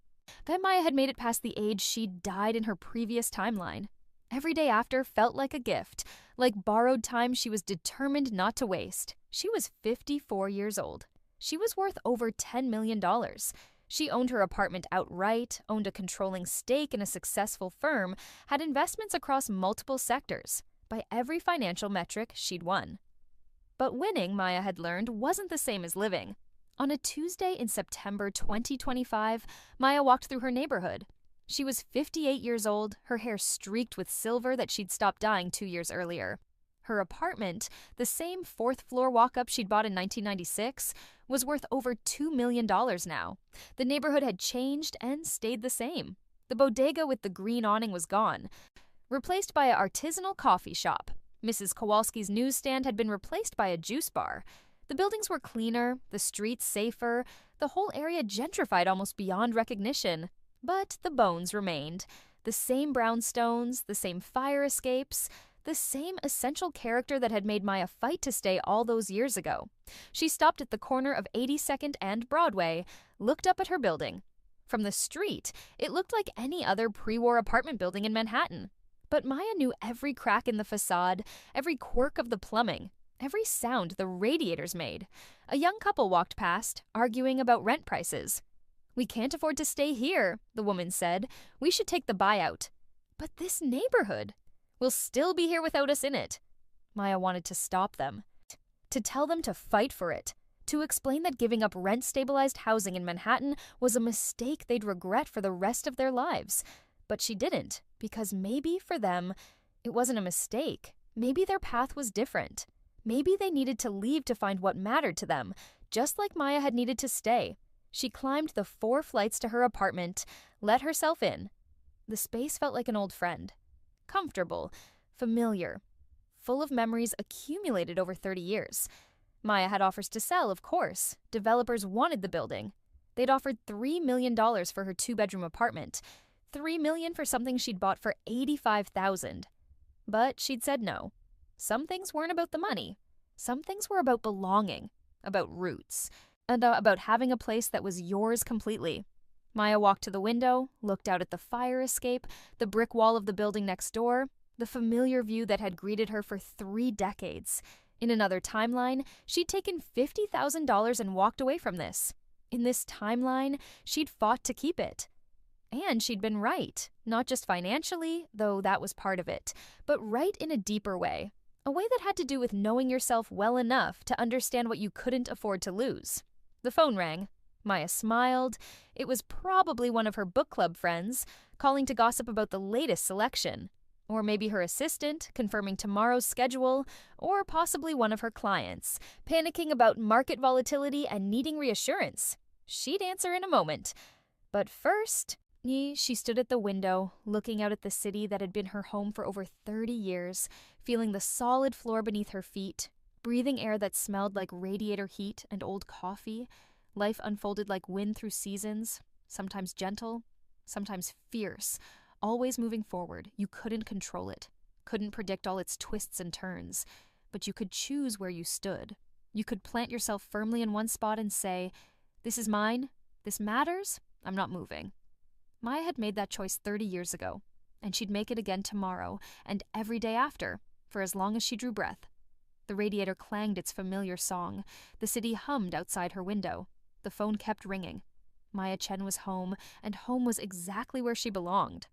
Then Maya had made it past the age she'd died in her previous timeline. Every day after felt like a gift, like borrowed time she was determined not to waste. She was 54 years old. She was worth over $10 million. She owned her apartment outright, owned a controlling stake in a successful firm, had investments across multiple sectors. By every financial metric, she'd won. But winning, Maya had learned, wasn't the same as living. On a Tuesday in September 2025, Maya walked through her neighborhood. She was 58 years old, her hair streaked with silver that she'd stopped dyeing 2 years earlier. Her apartment, the same fourth-floor walk-up she'd bought in 1996, was worth over $2 million now. The neighborhood had changed and stayed the same. The bodega with the green awning was gone, replaced by an artisanal coffee shop. Mrs. Kowalski's newsstand had been replaced by a juice bar. The buildings were cleaner, the streets safer, the whole area gentrified almost beyond recognition. But the bones remained. The same brownstones, the same fire escapes, the same essential character that had made Maya fight to stay all those years ago. She stopped at the corner of 82nd and Broadway, looked up at her building. From the street, it looked like any other pre-war apartment building in Manhattan. But Maya knew every crack in the facade, every quirk of the plumbing, every sound the radiators made. A young couple walked past, arguing about rent prices. "We can't afford to stay here," the woman said. "We should take the buyout." "But this neighborhood will still be here without us in it." Maya wanted to stop them, to tell them to fight for it, to explain that giving up rent-stabilized housing in Manhattan was a mistake they'd regret for the rest of their lives. But she didn't, because maybe for them, it wasn't a mistake. Maybe their path was different. Maybe they needed to leave to find what mattered to them, just like Maya had needed to stay. She climbed the 4 flights to her apartment, let herself in. The space felt like an old friend. Comfortable, familiar, full of memories accumulated over 30 years. Maya had offers to sell, of course. Developers wanted the building. They'd offered $3 million for her 2-bedroom apartment. $3 million for something she'd bought for $85,000. But she'd said no. Some things weren't about the money. Some things were about belonging, about roots, and about having a place that was yours completely. Maya walked to the window, looked out at the fire escape, the brick wall of the building next door, the familiar view that had greeted her for 3 decades. In another timeline, she'd taken $50,000 and walked away from this. In this timeline, she'd fought to keep it. And she'd been right, not just financially, though that was part of it, but right in a deeper way. A way that had to do with knowing yourself well enough to understand what you couldn't afford to lose. The phone rang. Maya smiled. It was probably one of her book club friends, calling to gossip about the latest selection. Or maybe her assistant, confirming tomorrow's schedule, or possibly one of her clients, panicking about market volatility and needing reassurance. She'd answer in a moment. But first, she stood at the window, looking out at the city that had been her home for over 30 years, feeling the solid floor beneath her feet, breathing air that smelled like radiator heat and old coffee. Life unfolded like wind through seasons, sometimes gentle, sometimes fierce, always moving forward. You couldn't control it, couldn't predict all its twists and turns, but you could choose where you stood. You could plant yourself firmly in one spot and say, "This is mine, this matters, I'm not moving." Maya had made that choice 30 years ago, and she'd make it again tomorrow and every day after, for as long as she drew breath. The radiator clanged its familiar song. The city hummed outside her window. The phone kept ringing. Maya Chen was home, and home was exactly where she belonged.